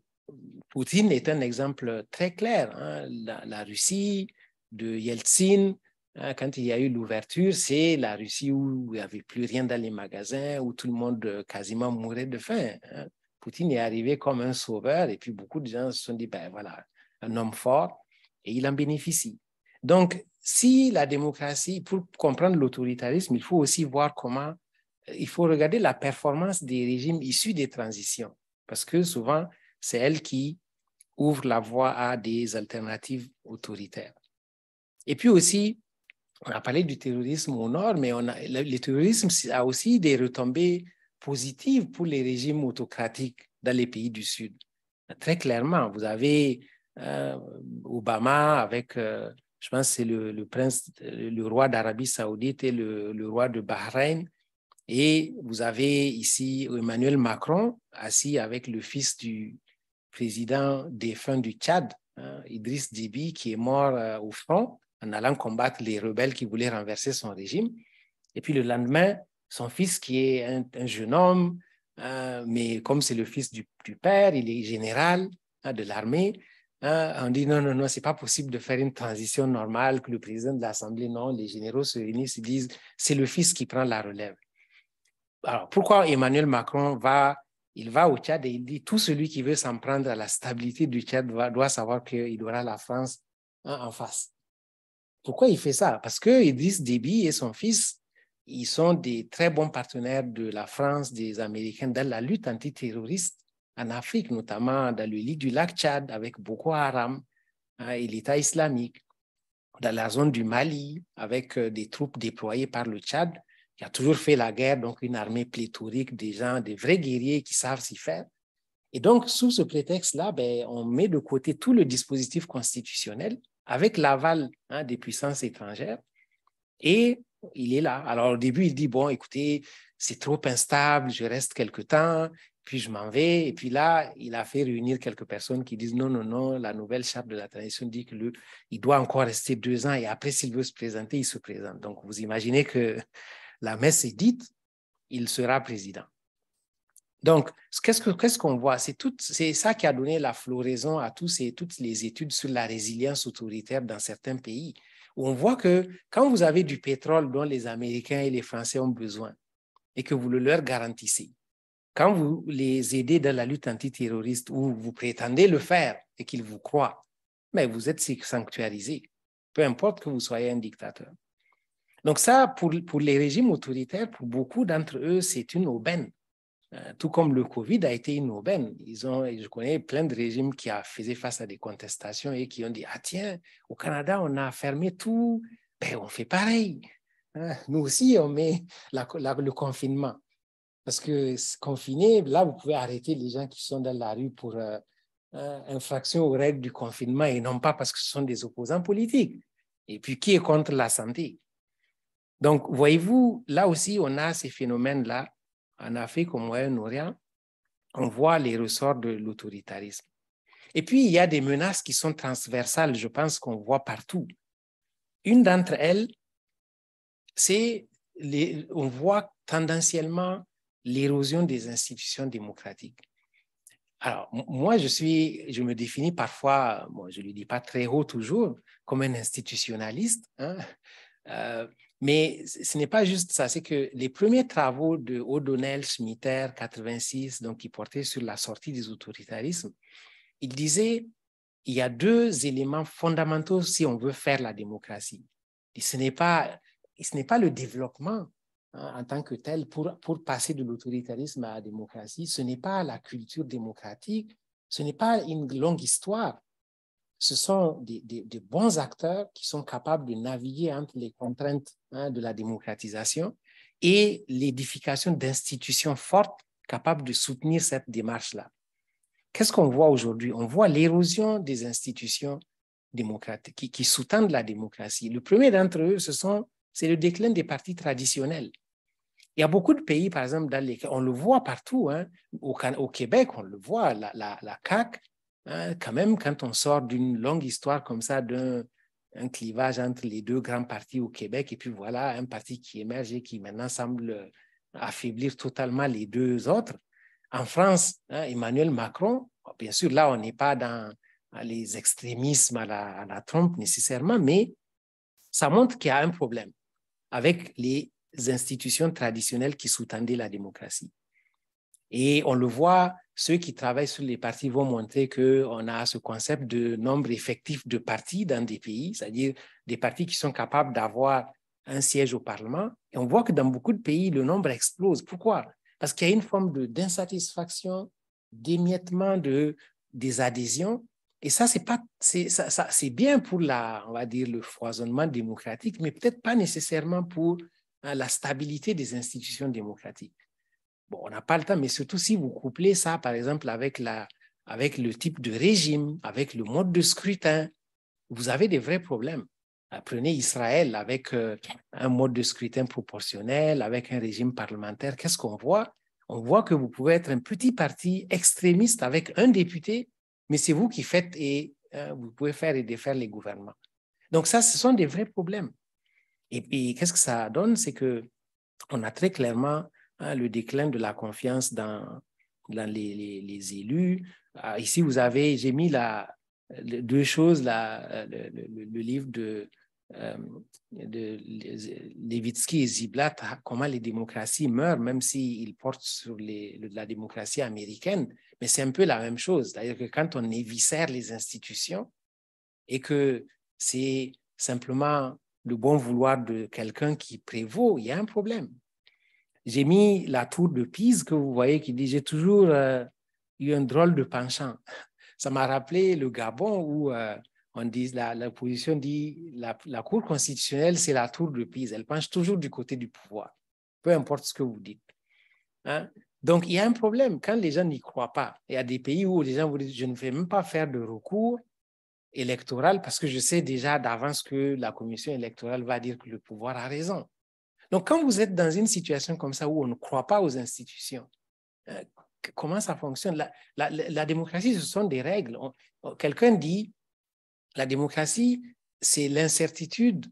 Poutine est un exemple très clair. La Russie de Yeltsin, quand il y a eu l'ouverture, c'est la Russie où il n'y avait plus rien dans les magasins, où tout le monde quasiment mourait de faim. Poutine est arrivé comme un sauveur et puis beaucoup de gens se sont dit, voilà, un homme fort et il en bénéficie. Donc, si la démocratie, pour comprendre l'autoritarisme, il faut aussi voir il faut regarder la performance des régimes issus des transitions parce que souvent, c'est elle qui ouvre la voie à des alternatives autoritaires. Et puis aussi, on a parlé du terrorisme au nord, mais le terrorisme a aussi des retombées positives pour les régimes autocratiques dans les pays du Sud. Très clairement, vous avez Obama avec, je pense que c'est le roi d'Arabie Saoudite et le roi de Bahreïn. Et vous avez ici Emmanuel Macron assis avec le fils du président défunt du Tchad, Idriss Déby, qui est mort au front en allant combattre les rebelles qui voulaient renverser son régime. Et puis le lendemain, son fils, qui est un jeune homme, mais comme c'est le fils du père, il est général de l'armée, on dit non, c'est pas possible de faire une transition normale, que le président de l'Assemblée, non, les généraux se réunissent, ils disent c'est le fils qui prend la relève. Alors, pourquoi Emmanuel Macron va Il va au Tchad et il dit tout celui qui veut s'en prendre à la stabilité du Tchad doit savoir qu'il aura la France en face. Pourquoi il fait ça? Parce que Idriss Déby et son fils, ils sont des très bons partenaires de la France, des Américains dans la lutte antiterroriste en Afrique, notamment dans le lit du lac Tchad avec Boko Haram et l'État islamique, dans la zone du Mali avec des troupes déployées par le Tchad qui a toujours fait la guerre, donc une armée pléthorique, des gens, des vrais guerriers qui savent s'y faire. Et donc, sous ce prétexte-là, on met de côté tout le dispositif constitutionnel avec l'aval des puissances étrangères et il est là. Alors, au début, il dit, bon, écoutez, c'est trop instable, je reste quelque temps, puis je m'en vais. Et puis là, il a fait réunir quelques personnes qui disent, non, non, non, la nouvelle charte de la transition dit qu'il doit encore rester 2 ans et après, s'il veut se présenter, il se présente. Donc, vous imaginez que la messe est dite, il sera président. Donc, qu'est-ce qu'on voit? C'est ça qui a donné la floraison à toutes les études sur la résilience autoritaire dans certains pays, où on voit que quand vous avez du pétrole dont les Américains et les Français ont besoin et que vous le leur garantissez, quand vous les aidez dans la lutte antiterroriste ou vous prétendez le faire et qu'ils vous croient, mais vous êtes sanctuarisé, peu importe que vous soyez un dictateur. Donc ça, pour les régimes autoritaires, pour beaucoup d'entre eux, c'est une aubaine. Tout comme le Covid a été une aubaine. Je connais plein de régimes qui faisaient face à des contestations et qui ont dit, ah tiens, au Canada, on a fermé tout, on fait pareil. Nous aussi, on met le confinement. Parce que confiné, là, vous pouvez arrêter les gens qui sont dans la rue pour infraction aux règles du confinement et non pas parce que ce sont des opposants politiques. Et puis, qui est contre la santé? Donc, voyez-vous, là aussi, on a ces phénomènes-là. En Afrique, au Moyen-Orient, on voit les ressorts de l'autoritarisme. Et puis, il y a des menaces qui sont transversales, je pense qu'on voit partout. Une d'entre elles, c'est, on voit tendanciellement l'érosion des institutions démocratiques. Alors, moi, je me définis parfois, je ne le dis pas très haut toujours, comme un institutionnaliste, mais ce n'est pas juste ça, c'est que les premiers travaux de O'Donnell, Schmitter, 86, donc qui portaient sur la sortie des autoritarismes, il disait il y a 2 éléments fondamentaux si on veut faire la démocratie. Et ce n'est pas le développement en tant que tel pour passer de l'autoritarisme à la démocratie, ce n'est pas la culture démocratique, ce n'est pas une longue histoire. Ce sont des bons acteurs qui sont capables de naviguer entre les contraintes de la démocratisation et l'édification d'institutions fortes capables de soutenir cette démarche-là. Qu'est-ce qu'on voit aujourd'hui? On voit l'érosion des institutions démocratiques qui sous-tendent la démocratie. Le premier d'entre eux, c'est le déclin des partis traditionnels. Il y a beaucoup de pays, par exemple, dans lesquels on le voit partout, au Québec, on le voit, la CAQ, quand même, quand on sort d'une longue histoire comme ça, d'un clivage entre les 2 grands partis au Québec, et puis voilà, un parti qui émerge et qui maintenant semble affaiblir totalement les 2 autres. En France, Emmanuel Macron, bien sûr, là, on n'est pas dans les extrémismes à la Trump nécessairement, mais ça montre qu'il y a un problème avec les institutions traditionnelles qui sous-tendaient la démocratie. Et on le voit, ceux qui travaillent sur les partis vont montrer qu'on a ce concept de nombre effectif de partis dans des pays, c'est-à-dire des partis qui sont capables d'avoir un siège au Parlement. Et on voit que dans beaucoup de pays, le nombre explose. Pourquoi? Parce qu'il y a une forme d'insatisfaction, d'émiettement des adhésions. Et ça, c'est bien pour on va dire, le foisonnement démocratique, mais peut-être pas nécessairement pour la stabilité des institutions démocratiques. Bon, on n'a pas le temps, mais surtout si vous couplez ça, par exemple, avec le type de régime, avec le mode de scrutin, vous avez des vrais problèmes. Prenez Israël avec un mode de scrutin proportionnel, avec un régime parlementaire. Qu'est-ce qu'on voit? On voit que vous pouvez être un petit parti extrémiste avec un député, mais c'est vous qui faites et vous pouvez faire et défaire les gouvernements. Donc ça, ce sont des vrais problèmes. Et puis, qu'est-ce que ça donne? C'est qu'on a très clairement le déclin de la confiance dans les élus. Ici, j'ai mis 2 choses, le livre de de Levitsky et Ziblatt, comment les démocraties meurent, même s'ils portent sur la démocratie américaine, mais c'est un peu la même chose. C'est-à-dire que quand on éviscère les institutions et que c'est simplement le bon vouloir de quelqu'un qui prévaut, il y a un problème. J'ai mis la tour de Pise que vous voyez qui dit « J'ai toujours eu un drôle de penchant ». Ça m'a rappelé le Gabon où on dit, l'opposition dit la Cour constitutionnelle, c'est la tour de Pise. Elle penche toujours du côté du pouvoir, peu importe ce que vous dites. Hein? Donc, il y a un problème quand les gens n'y croient pas. Il y a des pays où les gens vous disent « Je ne vais même pas faire de recours électoral parce que je sais déjà d'avance que la commission électorale va dire que le pouvoir a raison. » Donc, quand vous êtes dans une situation comme ça où on ne croit pas aux institutions, comment ça fonctionne? La démocratie, ce sont des règles. Quelqu'un dit, la démocratie, c'est l'incertitude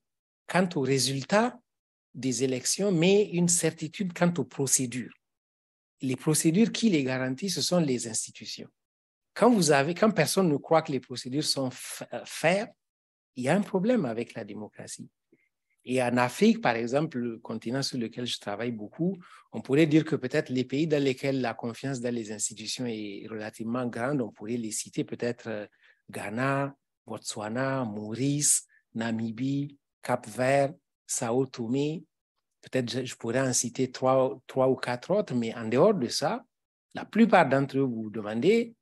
quant aux résultats des élections, mais une certitude quant aux procédures. Les procédures, qui les garantissent, ce sont les institutions. Quand personne ne croit que les procédures sont faires, il y a un problème avec la démocratie. Et en Afrique, par exemple, le continent sur lequel je travaille beaucoup, on pourrait dire que peut-être les pays dans lesquels la confiance dans les institutions est relativement grande, on pourrait les citer peut-être Ghana, Botswana, Maurice, Namibie, Cap-Vert, Sao Tomé. Peut-être je pourrais en citer trois ou quatre autres, mais en dehors de ça, la plupart d'entre eux, vous demandez,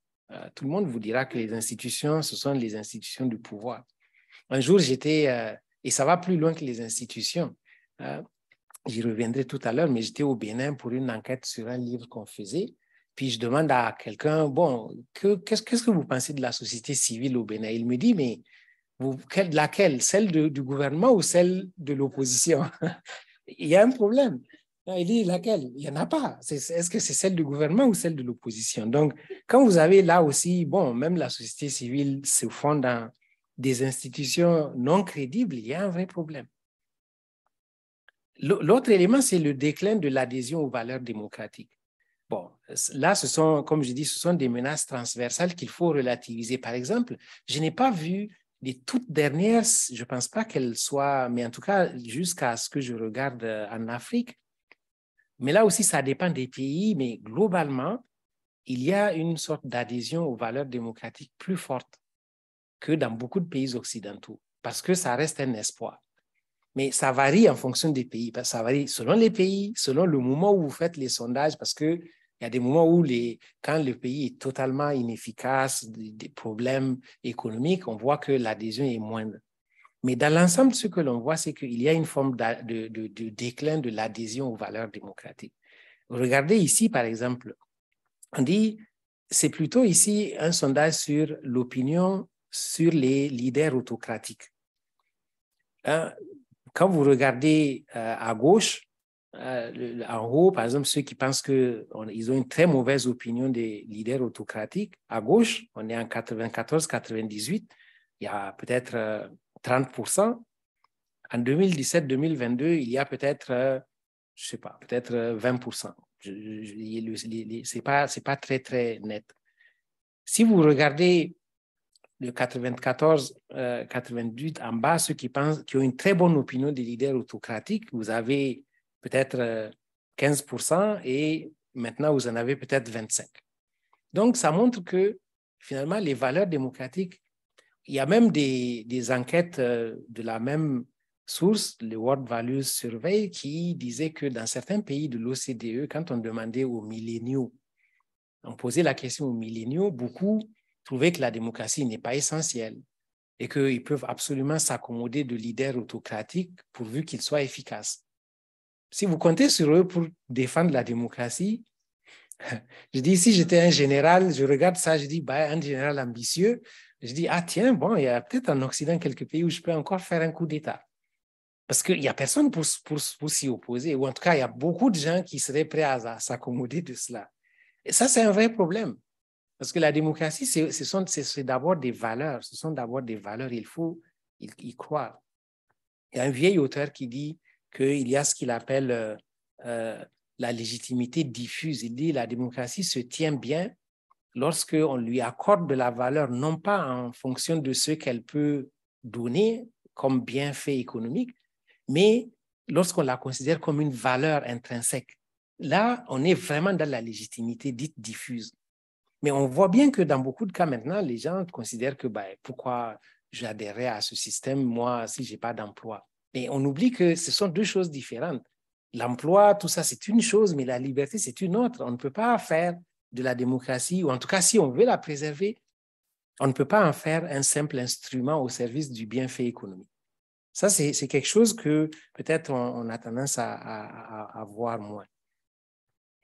tout le monde vous dira que les institutions, ce sont les institutions du pouvoir. Un jour, et ça va plus loin que les institutions. J'y reviendrai tout à l'heure, mais j'étais au Bénin pour une enquête sur un livre qu'on faisait. Puis je demande à quelqu'un, bon, qu'est-ce que vous pensez de la société civile au Bénin? Il me dit, mais laquelle? Celle du gouvernement ou celle de l'opposition? Il y a un problème. Il dit, laquelle? Il n'y en a pas. Est-ce que c'est celle du gouvernement ou celle de l'opposition? Donc, quand vous avez là aussi, bon, même la société civile se fonde dans des institutions non crédibles, il y a un vrai problème. L'autre élément, c'est le déclin de l'adhésion aux valeurs démocratiques. Bon, là, comme je dis, ce sont des menaces transversales qu'il faut relativiser. Par exemple, je n'ai pas vu les toutes dernières, je ne pense pas qu'elles soient, mais en tout cas, jusqu'à ce que je regarde en Afrique. Mais là aussi, ça dépend des pays, mais globalement, il y a une sorte d'adhésion aux valeurs démocratiques plus forte que dans beaucoup de pays occidentaux, parce que ça reste un espoir. Mais ça varie en fonction des pays, parce que ça varie selon les pays, selon le moment où vous faites les sondages, parce qu'il y a des moments où, quand le pays est totalement inefficace, des problèmes économiques, on voit que l'adhésion est moindre. Mais dans l'ensemble, ce que l'on voit, c'est qu'il y a une forme de déclin de l'adhésion aux valeurs démocratiques. Regardez ici, par exemple, on dit, c'est plutôt ici un sondage sur l'opinion sur les leaders autocratiques. Quand vous regardez à gauche, en haut, par exemple, ceux qui pensent qu'ils ont une très mauvaise opinion des leaders autocratiques, à gauche, on est en 94-98, il y a peut-être 30%. En 2017-2022, il y a peut-être, je ne sais pas, peut-être 20%. C'est pas très, très net. Si vous regardez de 94-98 en bas, ceux qui ont une très bonne opinion des leaders autocratiques, vous avez peut-être 15% et maintenant vous en avez peut-être 25%. Donc, ça montre que finalement, les valeurs démocratiques, il y a même des enquêtes de la même source, le World Values Survey, qui disait que dans certains pays de l'OCDE, quand on demandait aux milléniaux, on posait la question aux milléniaux, beaucoup trouvaient que la démocratie n'est pas essentielle et qu'ils peuvent absolument s'accommoder de leaders autocratiques pourvu qu'ils soient efficaces. Si vous comptez sur eux pour défendre la démocratie, je dis, si j'étais un général, je regarde ça, je dis, bah, un général ambitieux, je dis, ah tiens, bon, il y a peut-être en Occident quelques pays où je peux encore faire un coup d'État. Parce qu'il n'y a personne pour s'y opposer, ou en tout cas, il y a beaucoup de gens qui seraient prêts à s'accommoder de cela. Et ça, c'est un vrai problème. Parce que la démocratie, c'est d'abord des valeurs. Ce sont d'abord des valeurs. Il faut y croire. Il y a un vieil auteur qui dit qu'il y a ce qu'il appelle la légitimité diffuse. Il dit la démocratie se tient bien lorsqu'on lui accorde de la valeur, non pas en fonction de ce qu'elle peut donner comme bienfait économique, mais lorsqu'on la considère comme une valeur intrinsèque, là, on est vraiment dans la légitimité dite diffuse. Mais on voit bien que dans beaucoup de cas maintenant, les gens considèrent que pourquoi j'adhérerais à ce système, moi, si je n'ai pas d'emploi. Et on oublie que ce sont deux choses différentes. L'emploi, tout ça, c'est une chose, mais la liberté, c'est une autre. On ne peut pas faire de la démocratie, ou en tout cas, si on veut la préserver, on ne peut pas en faire un simple instrument au service du bienfait économique. Ça, c'est quelque chose que peut-être on a tendance à voir moins.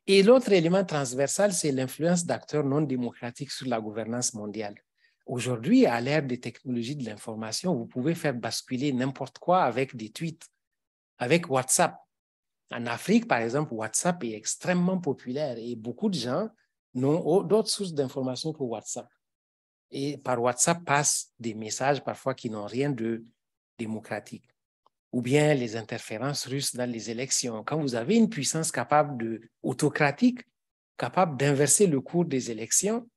Et l'autre élément transversal, c'est l'influence d'acteurs non démocratiques sur la gouvernance mondiale. Aujourd'hui, à l'ère des technologies de l'information, vous pouvez faire basculer n'importe quoi avec des tweets, avec WhatsApp. En Afrique, par exemple, WhatsApp est extrêmement populaire et beaucoup de gens n'ont d'autres sources d'informations que WhatsApp. Et par WhatsApp passent des messages parfois qui n'ont rien de démocratique. Ou bien les interférences russes dans les élections. Quand vous avez une puissance autocratique, capable d'inverser le cours des élections,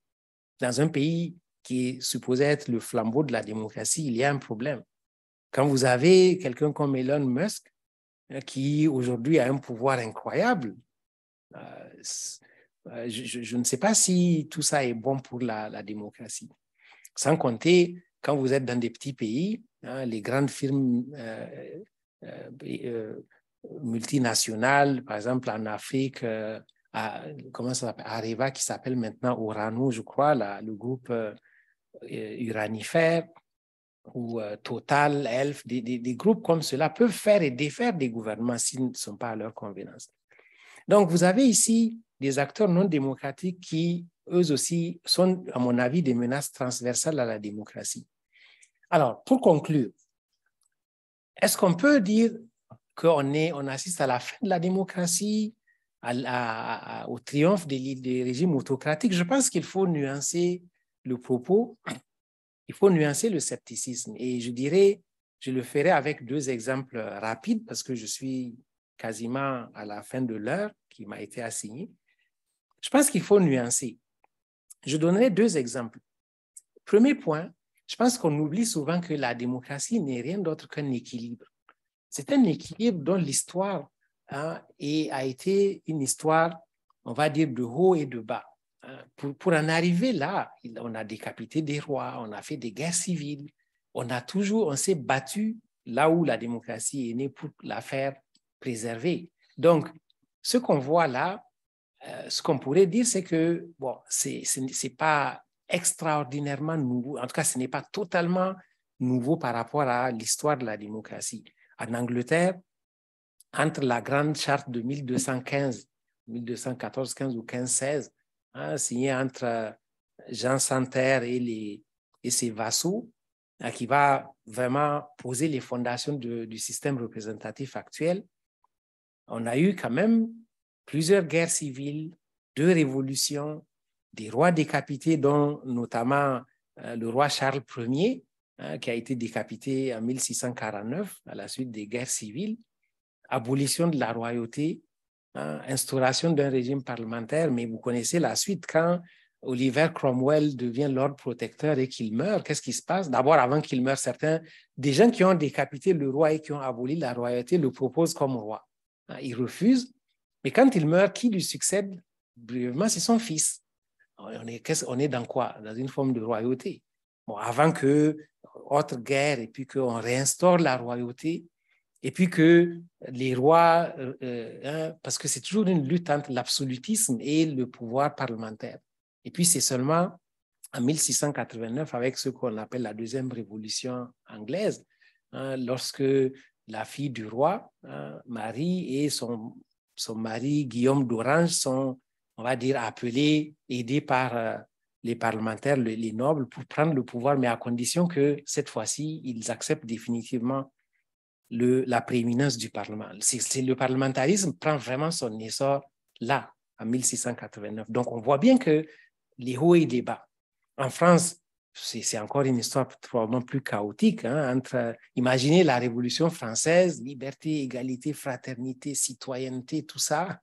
dans un pays qui est supposé être le flambeau de la démocratie, il y a un problème. Quand vous avez quelqu'un comme Elon Musk, qui aujourd'hui a un pouvoir incroyable, je ne sais pas si tout ça est bon pour la démocratie. Sans compter, quand vous êtes dans des petits pays, les grandes firmes multinationales, par exemple en Afrique, comment ça s'appelle, Areva, qui s'appelle maintenant Orano, je crois, le groupe Uranifère, ou Total, Elf, des groupes comme cela peuvent faire et défaire des gouvernements s'ils ne sont pas à leur convenance. Donc, vous avez ici des acteurs non démocratiques qui, eux aussi, sont, à mon avis, des menaces transversales à la démocratie. Alors, pour conclure, est-ce qu'on peut dire qu'on assiste à la fin de la démocratie, au triomphe des régimes autocratiques? Je pense qu'il faut nuancer le propos, il faut nuancer le scepticisme. Et je dirais, je le ferai avec deux exemples rapides parce que je suis quasiment à la fin de l'heure qui m'a été assignée. Je pense qu'il faut nuancer. Je donnerai deux exemples. Premier point, je pense qu'on oublie souvent que la démocratie n'est rien d'autre qu'un équilibre. C'est un équilibre dont l'histoire a été une histoire, on va dire, de haut et de bas. Pour en arriver là, on a décapité des rois, on a fait des guerres civiles, on s'est battu là où la démocratie est née pour la faire préserver. Donc, ce qu'on voit là, ce qu'on pourrait dire, c'est que c'est pas extraordinairement nouveau. En tout cas, ce n'est pas totalement nouveau par rapport à l'histoire de la démocratie. En Angleterre, entre la grande charte de 1215, 1214-15 ou 1516, signée entre Jean Santerre et ses vassaux, qui va vraiment poser les fondations du système représentatif actuel, on a eu quand même plusieurs guerres civiles, 2 révolutions, des rois décapités, dont notamment le roi Charles Ier, qui a été décapité en 1649 à la suite des guerres civiles, abolition de la royauté, instauration d'un régime parlementaire, mais vous connaissez la suite quand Oliver Cromwell devient Lord Protecteur et qu'il meurt. Qu'est-ce qui se passe? D'abord, avant qu'il meure, des gens qui ont décapité le roi et qui ont aboli la royauté le proposent comme roi. Il refuse, mais quand il meurt, qui lui succède? Brièvement, c'est son fils. On est dans quoi? Dans une forme de royauté. Bon, avant que autre guerre et puis qu'on réinstaure la royauté et puis que les rois, parce que c'est toujours une lutte entre l'absolutisme et le pouvoir parlementaire. Et puis c'est seulement en 1689, avec ce qu'on appelle la deuxième révolution anglaise, lorsque la fille du roi, Marie, et son mari Guillaume d'Orange sont, on va dire, appelés, aidés par les parlementaires, les nobles, pour prendre le pouvoir, mais à condition que cette fois-ci, ils acceptent définitivement la prééminence du Parlement. Le parlementarisme prend vraiment son essor là, en 1689. Donc, on voit bien que les hauts et les bas. En France, c'est encore une histoire probablement plus chaotique. Imaginez la Révolution française, liberté, égalité, fraternité, citoyenneté, tout ça.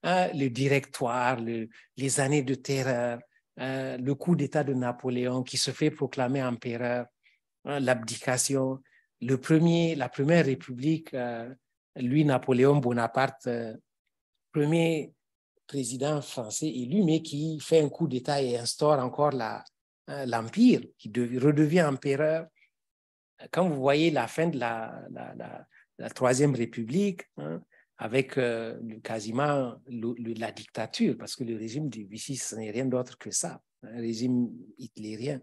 Le directoire, les années de terreur, le coup d'État de Napoléon qui se fait proclamer empereur, l'abdication, la première république, lui, Napoléon Bonaparte, premier président français élu, mais qui fait un coup d'État et instaure encore l'Empire, qui redevient empereur. Quand vous voyez la fin de la Troisième République, hein, avec quasiment la dictature, parce que le régime de Vichy, ce n'est rien d'autre que ça, un régime hitlérien.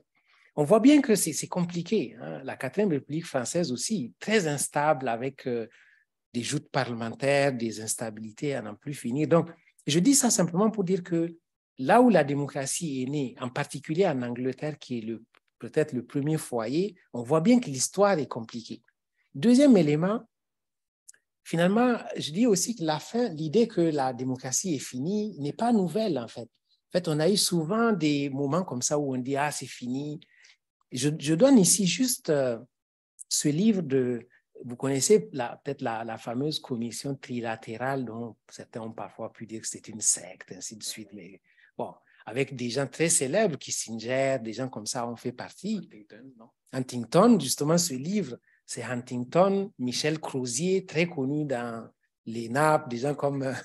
On voit bien que c'est compliqué. Hein. La Quatrième République française aussi, très instable, avec des joutes parlementaires, des instabilités à n'en plus finir. Donc, je dis ça simplement pour dire que là où la démocratie est née, en particulier en Angleterre, qui est peut-être le premier foyer, on voit bien que l'histoire est compliquée. Deuxième élément, finalement, je dis aussi que l'idée que la démocratie est finie n'est pas nouvelle, en fait. En fait, on a eu souvent des moments comme ça où on dit « Ah, c'est fini ». Je donne ici juste ce livre vous connaissez peut-être la fameuse commission trilatérale dont certains ont parfois pu dire que c'est une secte, ainsi de suite. Mais bon, avec des gens très célèbres, Kissinger, des gens comme ça ont fait partie. Huntington, justement, ce livre, c'est Huntington, Michel Crozier, très connu dans les nappes, des gens comme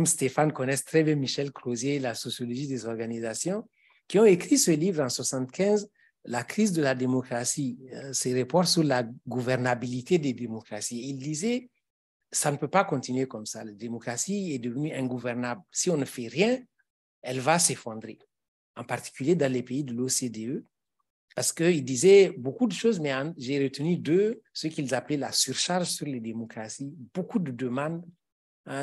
Stéphane connaissent très bien Michel Crozier, la sociologie des organisations, qui ont écrit ce livre en 1975, La crise de la démocratie, ces rapports sur la gouvernabilité des démocraties. Il disait, ça ne peut pas continuer comme ça. La démocratie est devenue ingouvernable. Si on ne fait rien, elle va s'effondrer, en particulier dans les pays de l'OCDE, parce qu'il disait beaucoup de choses, mais j'ai retenu deux, ce qu'ils appelaient la surcharge sur les démocraties, beaucoup de demandes,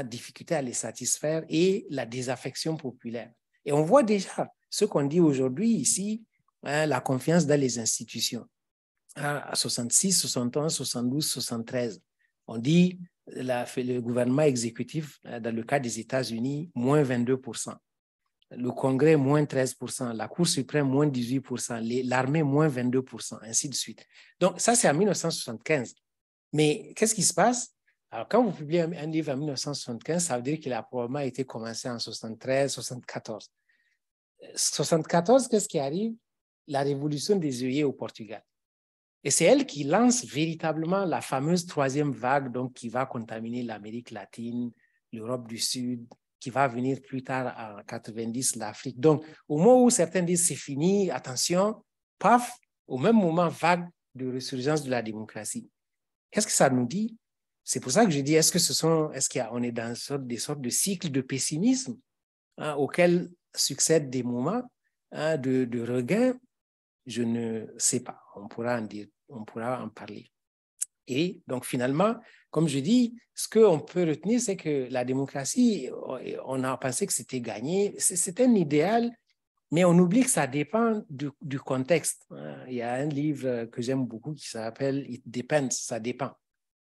difficulté à les satisfaire et la désaffection populaire. Et on voit déjà ce qu'on dit aujourd'hui ici, la confiance dans les institutions. À 66, 71, 72, 73, on dit le gouvernement exécutif, dans le cas des États-Unis, moins 22%. Le Congrès, moins 13%, la Cour suprême, moins 18%, l'armée, moins 22%, ainsi de suite. Donc, ça, c'est en 1975. Mais qu'est-ce qui se passe? Alors, quand vous publiez un livre en 1975, ça veut dire qu'il a probablement été commencé en 73, 74. 74, qu'est-ce qui arrive? La révolution des œillets au Portugal. Et c'est elle qui lance véritablement la fameuse troisième vague, donc qui va contaminer l'Amérique latine, l'Europe du Sud, qui va venir plus tard en 90, l'Afrique. Donc, au moment où certains disent c'est fini, attention, paf, au même moment, vague de résurgence de la démocratie. Qu'est-ce que ça nous dit? C'est pour ça que je dis, on est dans des sortes de cycles de pessimisme auxquels succèdent des moments de regain? Je ne sais pas. On pourra en parler. Et donc, finalement, comme je dis, ce qu'on peut retenir, c'est que la démocratie, on a pensé que c'était gagné. C'est un idéal, mais on oublie que ça dépend du contexte. Il y a un livre que j'aime beaucoup qui s'appelle « It Depends », ça dépend.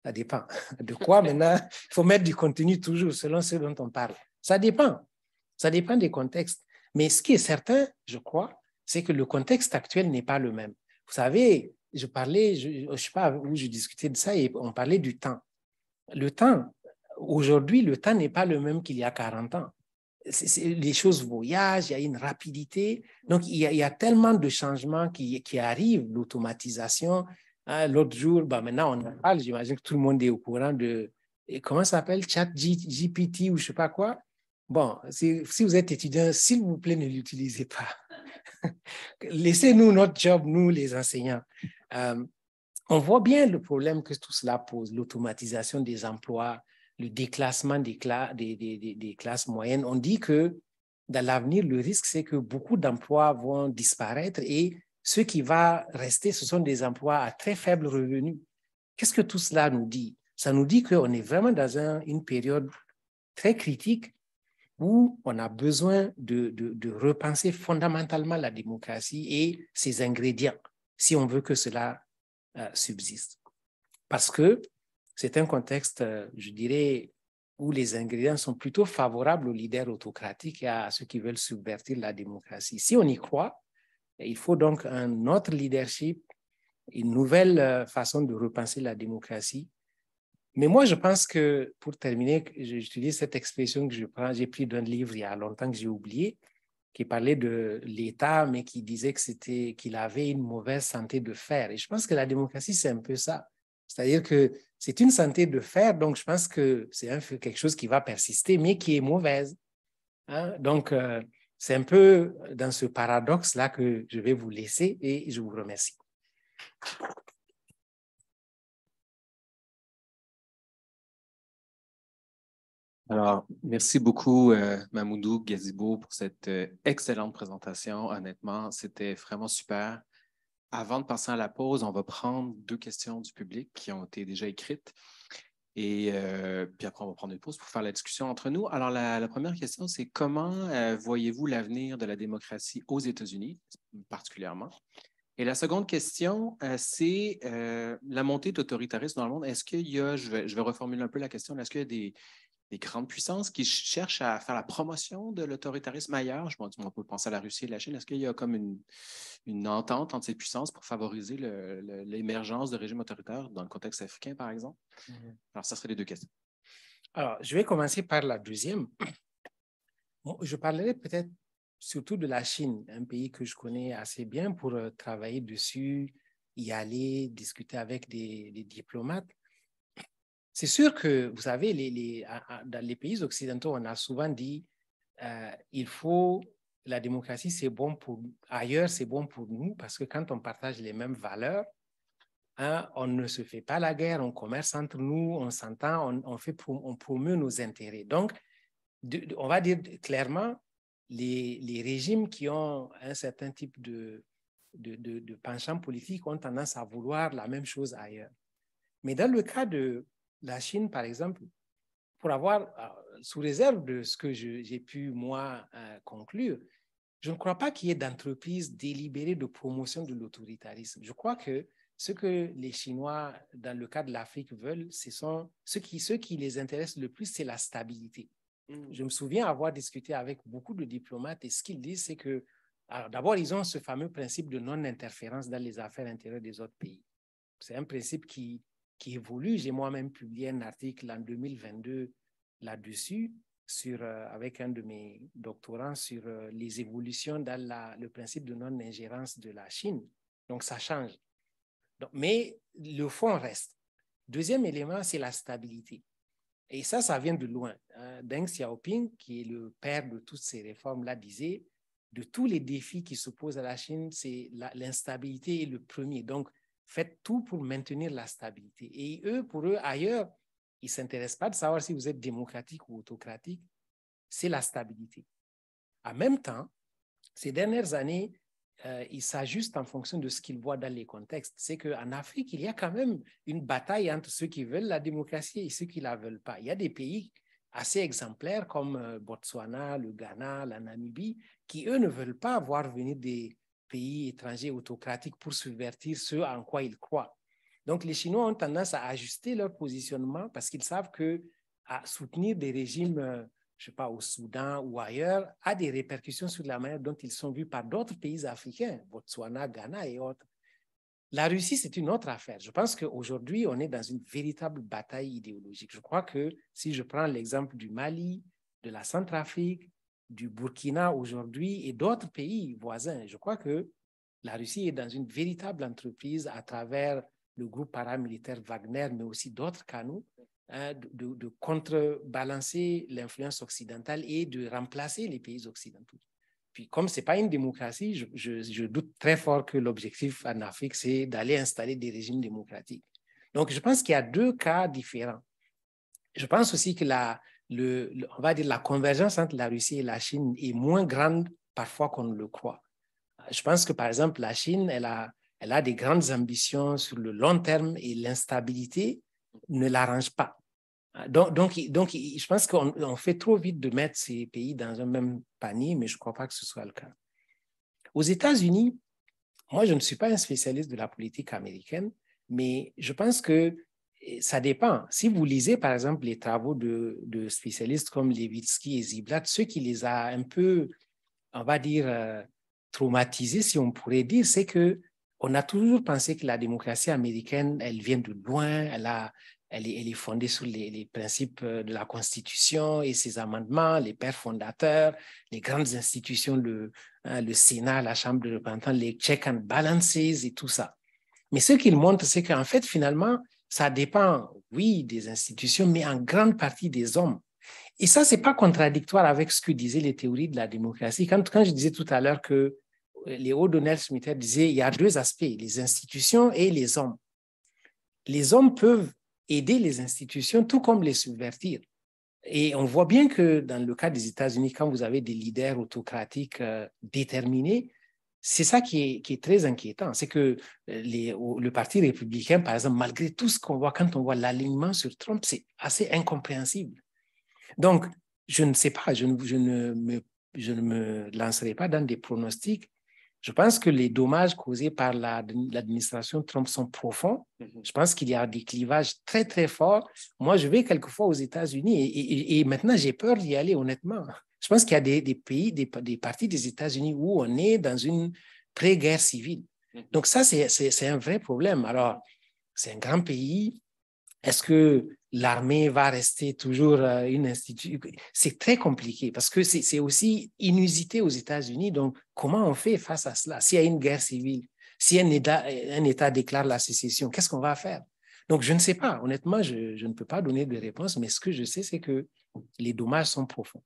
Ça dépend. De quoi maintenant? Il faut mettre du contenu toujours selon ce dont on parle. Ça dépend. Ça dépend des contextes. Mais ce qui est certain, je crois, c'est que le contexte actuel n'est pas le même. Vous savez, je ne sais pas où je discutais de ça et on parlait du temps. Le temps, aujourd'hui, le temps n'est pas le même qu'il y a 40 ans. Les choses voyagent, il y a une rapidité. Donc, il y a tellement de changements qui arrivent, l'automatisation. L'autre jour, maintenant, on en parle, j'imagine que tout le monde est au courant de, comment ça s'appelle, ChatGPT ou je ne sais pas quoi. Bon, si vous êtes étudiant, s'il vous plaît, ne l'utilisez pas. Laissez-nous notre job, nous, les enseignants. On voit bien le problème que tout cela pose, l'automatisation des emplois, le déclassement des classes moyennes. On dit que dans l'avenir, le risque, c'est que beaucoup d'emplois vont disparaître et ce qui va rester, ce sont des emplois à très faible revenu. Qu'est-ce que tout cela nous dit? Ça nous dit qu'on est vraiment dans une période très critique où on a besoin de repenser fondamentalement la démocratie et ses ingrédients, si on veut que cela subsiste. Parce que c'est un contexte, je dirais, où les ingrédients sont plutôt favorables aux leaders autocratiques et à ceux qui veulent subvertir la démocratie. Si on y croit, il faut donc un autre leadership, une nouvelle façon de repenser la démocratie. Mais moi, je pense que, pour terminer, j'utilise cette expression que j'ai pris d'un livre il y a longtemps que j'ai oublié, qui parlait de l'État, mais qui disait qu'il avait une mauvaise santé de fer. Et je pense que la démocratie, c'est un peu ça. C'est-à-dire que c'est une santé de fer, donc je pense que c'est quelque chose qui va persister, mais qui est mauvaise. Hein? Donc, c'est un peu dans ce paradoxe-là que je vais vous laisser et je vous remercie. Alors, merci beaucoup, Mamoudou Gazibo, pour cette excellente présentation. Honnêtement, c'était vraiment super. Avant de passer à la pause, on va prendre 2 questions du public qui ont été déjà écrites. Et puis après, on va prendre une pause pour faire la discussion entre nous. Alors, la première question, c'est comment voyez-vous l'avenir de la démocratie aux États-Unis, particulièrement? Et la seconde question, c'est la montée d'autoritarisme dans le monde. Est-ce qu'il y a, je vais reformuler un peu la question, est-ce qu'il y a des grandes puissances qui cherchent à faire la promotion de l'autoritarisme ailleurs? On peut penser à la Russie et la Chine. Est-ce qu'il y a comme une entente entre ces puissances pour favoriser l'émergence de régimes autoritaires dans le contexte africain, par exemple? Alors, ça serait les 2 questions. Alors, je vais commencer par la deuxième. Bon, je parlerai peut-être surtout de la Chine, un pays que je connais assez bien pour travailler dessus, y aller, discuter avec des diplomates. C'est sûr que, vous savez, dans les pays occidentaux, on a souvent dit la démocratie, c'est bon pour ailleurs, c'est bon pour nous, parce que quand on partage les mêmes valeurs, hein, on ne se fait pas la guerre, on commerce entre nous, on s'entend, on promeut nos intérêts. Donc, on va dire clairement, les régimes qui ont un certain type de penchant politique ont tendance à vouloir la même chose ailleurs. Mais dans le cas de la Chine, par exemple, pour avoir, sous réserve de ce que j'ai pu, moi, conclure, je ne crois pas qu'il y ait d'entreprise délibérée de promotion de l'autoritarisme. Je crois que ce que les Chinois, dans le cas de l'Afrique, veulent, ce qui les intéresse le plus, c'est la stabilité. Je me souviens avoir discuté avec beaucoup de diplomates et ce qu'ils disent, c'est que, d'abord, ils ont ce fameux principe de non-interférence dans les affaires intérieures des autres pays. C'est un principe qui évolue. J'ai moi-même publié un article en 2022 là-dessus, avec un de mes doctorants sur les évolutions dans le principe de non-ingérence de la Chine. Donc, ça change. Mais le fond reste. Deuxième élément, c'est la stabilité. Et ça vient de loin. Deng Xiaoping, qui est le père de toutes ces réformes-là, disait, de tous les défis qui s'opposent à la Chine, l'instabilité est le premier. Donc, faites tout pour maintenir la stabilité. Et pour eux, ailleurs, ils ne s'intéressent pas de savoir si vous êtes démocratique ou autocratique, c'est la stabilité. En même temps, ces dernières années, ils s'ajustent en fonction de ce qu'ils voient dans les contextes. C'est qu'en Afrique, il y a quand même une bataille entre ceux qui veulent la démocratie et ceux qui ne la veulent pas. Il y a des pays assez exemplaires comme Botswana, le Ghana, la Namibie, qui, eux, ne veulent pas voir venir des pays étrangers autocratiques pour subvertir ce en quoi ils croient. Donc, les Chinois ont tendance à ajuster leur positionnement parce qu'ils savent que à soutenir des régimes je ne sais pas, au Soudan ou ailleurs, a des répercussions sur la manière dont ils sont vus par d'autres pays africains, Botswana, Ghana et autres. La Russie, c'est une autre affaire. Je pense qu'aujourd'hui, on est dans une véritable bataille idéologique. Je crois que si je prends l'exemple du Mali, de la Centrafrique, du Burkina aujourd'hui et d'autres pays voisins, je crois que la Russie est dans une véritable entreprise à travers le groupe paramilitaire Wagner, mais aussi d'autres canaux, de contrebalancer l'influence occidentale et de remplacer les pays occidentaux. Puis comme ce n'est pas une démocratie, je doute très fort que l'objectif en Afrique, c'est d'aller installer des régimes démocratiques. Donc, je pense qu'il y a 2 cas différents. Je pense aussi que on va dire la convergence entre la Russie et la Chine est moins grande parfois qu'on ne le croit. Je pense que, par exemple, la Chine, elle a des grandes ambitions sur le long terme et l'instabilité ne l'arrange pas. Donc, je pense qu'on fait trop vite de mettre ces pays dans un même panier, mais je ne crois pas que ce soit le cas. Aux États-Unis, moi, je ne suis pas un spécialiste de la politique américaine, mais je pense que ça dépend. Si vous lisez, par exemple, les travaux de spécialistes comme Levitsky et Ziblatt, ceux qui les a un peu, on va dire, traumatisés, si on pourrait dire, c'est qu'on a toujours pensé que la démocratie américaine, elle vient de loin, elle est fondée sur les principes de la Constitution et ses amendements, les pères fondateurs, les grandes institutions, le Sénat, la Chambre de représentants, les checks and balances et tout ça. Mais ce qu'il montre, c'est qu'en fait, finalement, ça dépend, oui, des institutions, mais en grande partie des hommes. Et ça, ce n'est pas contradictoire avec ce que disaient les théories de la démocratie. Quand je disais tout à l'heure que Léo Donald Smith disait qu'il y a deux aspects, les institutions et les hommes. Les hommes peuvent aider les institutions tout comme les subvertir. Et on voit bien que dans le cas des États-Unis, quand vous avez des leaders autocratiques déterminés, c'est ça qui est très inquiétant. C'est que le Parti républicain, par exemple, malgré tout ce qu'on voit, quand on voit l'alignement sur Trump, c'est assez incompréhensible. Donc, je ne sais pas, je ne me lancerai pas dans des pronostics. Je pense que les dommages causés par l'administration Trump sont profonds. Je pense qu'il y a des clivages très, très forts. Moi, je vais quelquefois aux États-Unis et maintenant, j'ai peur d'y aller, honnêtement. Je pense qu'il y a des pays, des parties des États-Unis où on est dans une pré-guerre civile. Donc ça, c'est un vrai problème. Alors, c'est un grand pays. Est-ce que l'armée va rester toujours une institution? C'est très compliqué parce que c'est aussi inusité aux États-Unis. Donc, comment on fait face à cela? S'il y a une guerre civile, si un État déclare la sécession, qu'est-ce qu'on va faire? Donc, je ne sais pas. Honnêtement, je ne peux pas donner de réponse, mais ce que je sais, c'est que les dommages sont profonds.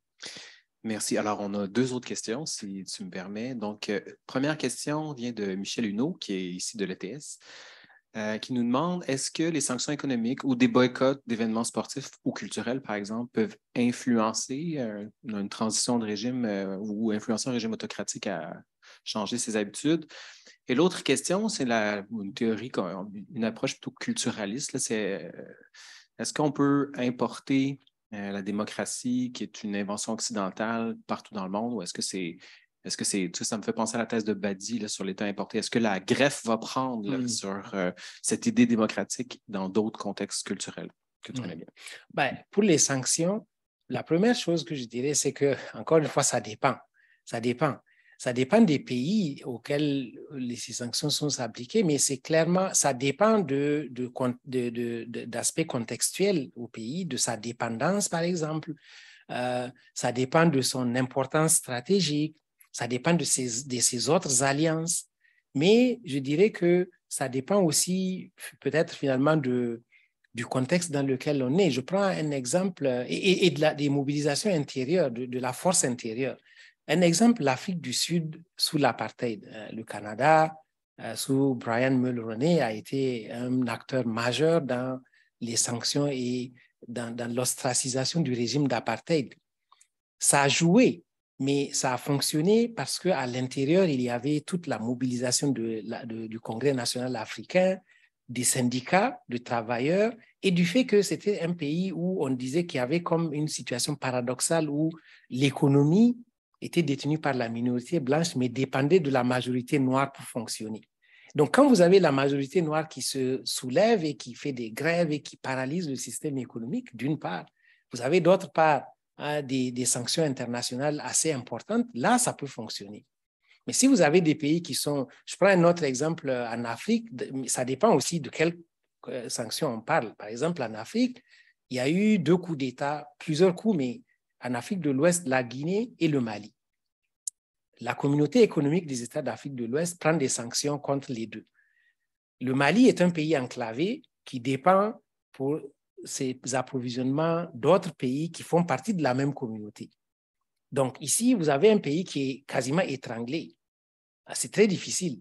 Merci. Alors, on a deux autres questions, si tu me permets. Donc, première question vient de Michel Huneau, qui est ici de l'ETS. Qui nous demande, est-ce que les sanctions économiques ou des boycotts d'événements sportifs ou culturels, par exemple, peuvent influencer une transition de régime ou influencer un régime autocratique à changer ses habitudes? Et l'autre question, c'est une théorie, une approche plutôt culturaliste. Là, c'est, est-ce qu'on peut importer la démocratie, qui est une invention occidentale partout dans le monde, ou est-ce que tu sais, ça me fait penser à la thèse de Badi là, sur l'État importé. Est-ce que la greffe va prendre là, sur cette idée démocratique dans d'autres contextes culturels que tu connais bien? Ben, pour les sanctions, la première chose que je dirais, c'est que, encore une fois, ça dépend. Ça dépend. Ça dépend des pays auxquels ces sanctions sont appliquées, mais c'est clairement, ça dépend d'aspects contextuels au pays, de sa dépendance, par exemple. Ça dépend de son importance stratégique. Ça dépend de ses autres alliances. Mais je dirais que ça dépend aussi peut-être finalement du contexte dans lequel on est. Je prends un exemple et des mobilisations intérieures, de la force intérieure. Un exemple, l'Afrique du Sud sous l'apartheid. Le Canada, sous Brian Mulroney, a été un acteur majeur dans les sanctions et dans l'ostracisation du régime d'apartheid. Ça a joué, mais ça a fonctionné parce qu'à l'intérieur, il y avait toute la mobilisation du Congrès national africain, des syndicats de travailleurs et du fait que c'était un pays où on disait qu'il y avait comme une situation paradoxale où l'économie était détenue par la minorité blanche mais dépendait de la majorité noire pour fonctionner. Donc, quand vous avez la majorité noire qui se soulève et qui fait des grèves et qui paralyse le système économique, d'une part, vous avez d'autre part des sanctions internationales assez importantes, là, ça peut fonctionner. Mais si vous avez des pays qui sont... Je prends un autre exemple en Afrique, ça dépend aussi de quelles sanctions on parle. Par exemple, en Afrique, il y a eu 2 coups d'État, plusieurs coups, mais en Afrique de l'Ouest, la Guinée et le Mali. La communauté économique des États d'Afrique de l'Ouest prend des sanctions contre les deux. Le Mali est un pays enclavé qui dépend pour ses approvisionnements d'autres pays qui font partie de la même communauté. Donc ici, vous avez un pays qui est quasiment étranglé. C'est très difficile.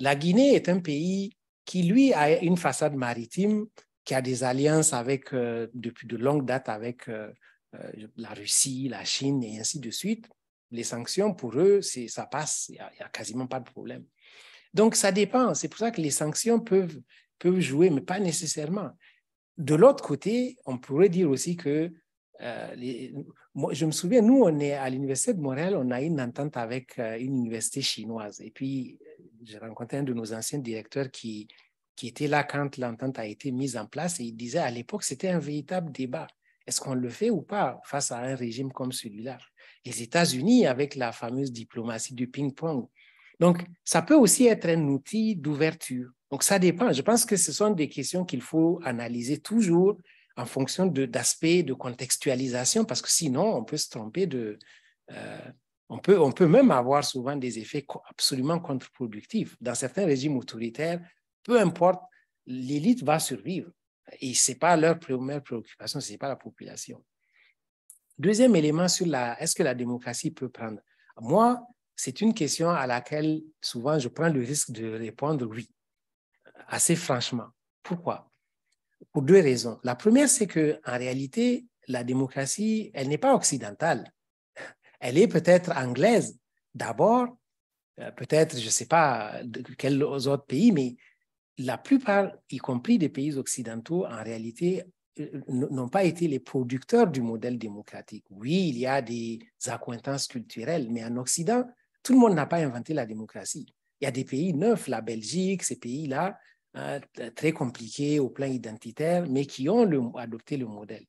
La Guinée est un pays qui, lui, a une façade maritime, qui a des alliances avec, depuis de longue date avec la Russie, la Chine et ainsi de suite. Les sanctions, pour eux, ça passe, il n'y a quasiment pas de problème. Donc, ça dépend. C'est pour ça que les sanctions peuvent jouer, mais pas nécessairement. De l'autre côté, on pourrait dire aussi que, moi, je me souviens, nous, on est à l'Université de Montréal, on a une entente avec une université chinoise. Et puis, j'ai rencontré un de nos anciens directeurs qui était là quand l'entente a été mise en place et il disait à l'époque, c'était un véritable débat. Est-ce qu'on le fait ou pas face à un régime comme celui-là? Les États-Unis, avec la fameuse diplomatie du ping-pong. Donc, ça peut aussi être un outil d'ouverture. Donc, ça dépend. Je pense que ce sont des questions qu'il faut analyser toujours en fonction d'aspects de contextualisation, parce que sinon, on peut se tromper on peut même avoir souvent des effets absolument contre-productifs. Dans certains régimes autoritaires, peu importe, l'élite va survivre. Et ce n'est pas leur première préoccupation, ce n'est pas la population. Deuxième élément sur est-ce que la démocratie peut prendre? Moi, c'est une question à laquelle souvent je prends le risque de répondre oui, assez franchement. Pourquoi? Pour deux raisons. La première, c'est qu'en réalité, la démocratie, elle n'est pas occidentale. Elle est peut-être anglaise d'abord, peut-être, je ne sais pas, de quels autres pays, mais la plupart, y compris des pays occidentaux, en réalité, n'ont pas été les producteurs du modèle démocratique. Oui, il y a des accointances culturelles, mais en Occident, tout le monde n'a pas inventé la démocratie. Il y a des pays neufs, la Belgique, ces pays-là, très compliqués au plan identitaire, mais qui ont adopté le modèle.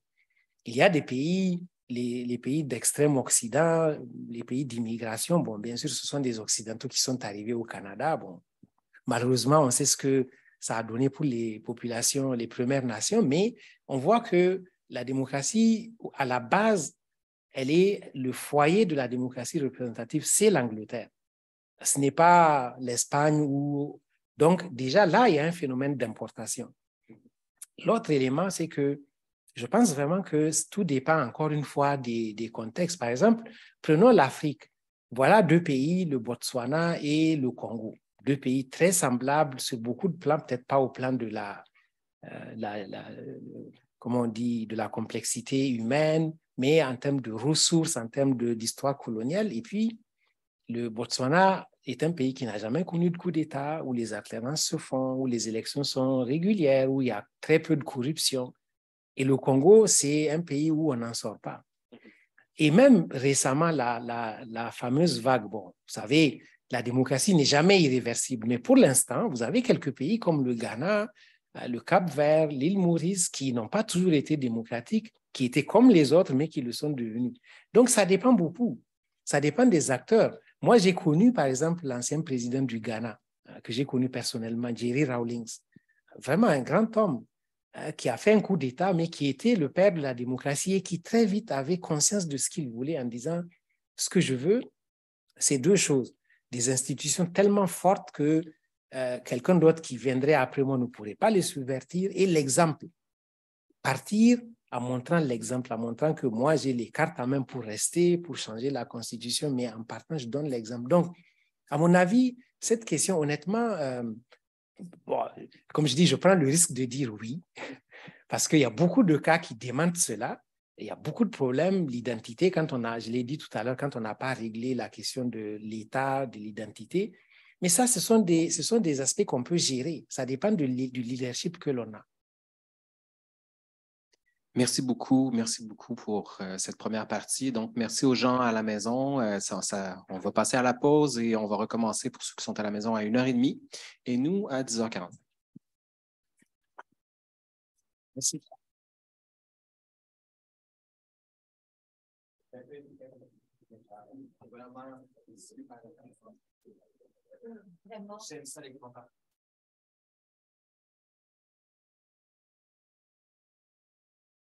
Il y a des pays, les pays d'extrême Occident, les pays d'immigration, bon, bien sûr, ce sont des Occidentaux qui sont arrivés au Canada. Bon, malheureusement, on sait ce que ça a donné pour les populations, les Premières Nations, mais on voit que la démocratie, à la base, elle est le foyer de la démocratie représentative, c'est l'Angleterre. Ce n'est pas l'Espagne ou... Donc, déjà, là, il y a un phénomène d'importation. L'autre élément, c'est que je pense vraiment que tout dépend encore une fois des contextes. Par exemple, prenons l'Afrique. Voilà deux pays, le Botswana et le Congo. Deux pays très semblables sur beaucoup de plans, peut-être pas au plan de comment on dit, de la complexité humaine, mais en termes de ressources, en termes d'histoire coloniale. Et puis, le Botswana est un pays qui n'a jamais connu de coup d'État, où les alternances se font, où les élections sont régulières, où il y a très peu de corruption. Et le Congo, c'est un pays où on n'en sort pas. Et même récemment, la fameuse vague, bon, vous savez, la démocratie n'est jamais irréversible, mais pour l'instant, vous avez quelques pays comme le Ghana, le Cap-Vert, l'île Maurice, qui n'ont pas toujours été démocratiques, qui étaient comme les autres, mais qui le sont devenus. Donc, ça dépend beaucoup. Ça dépend des acteurs. Moi, j'ai connu, par exemple, l'ancien président du Ghana, que j'ai connu personnellement, Jerry Rawlings. Vraiment un grand homme qui a fait un coup d'État, mais qui était le père de la démocratie et qui très vite avait conscience de ce qu'il voulait en disant « ce que je veux, c'est deux choses. Des institutions tellement fortes que quelqu'un d'autre qui viendrait après moi ne pourrait pas les subvertir et l'exemple. Partir en montrant l'exemple, en montrant que moi, j'ai les cartes en main pour rester, pour changer la Constitution, mais en partant, je donne l'exemple. Donc, à mon avis, cette question, honnêtement, bon, comme je dis, je prends le risque de dire oui, parce qu'il y a beaucoup de cas qui démentent cela. Il y a beaucoup de problèmes. L'identité, je l'ai dit tout à l'heure, quand on n'a pas réglé la question de l'État, de l'identité. Mais ça, ce sont des aspects qu'on peut gérer. Ça dépend du leadership que l'on a. Merci beaucoup pour cette première partie. Donc, merci aux gens à la maison. On va passer à la pause et on va recommencer pour ceux qui sont à la maison à 1h30 et nous à 10h40. Merci. Vraiment.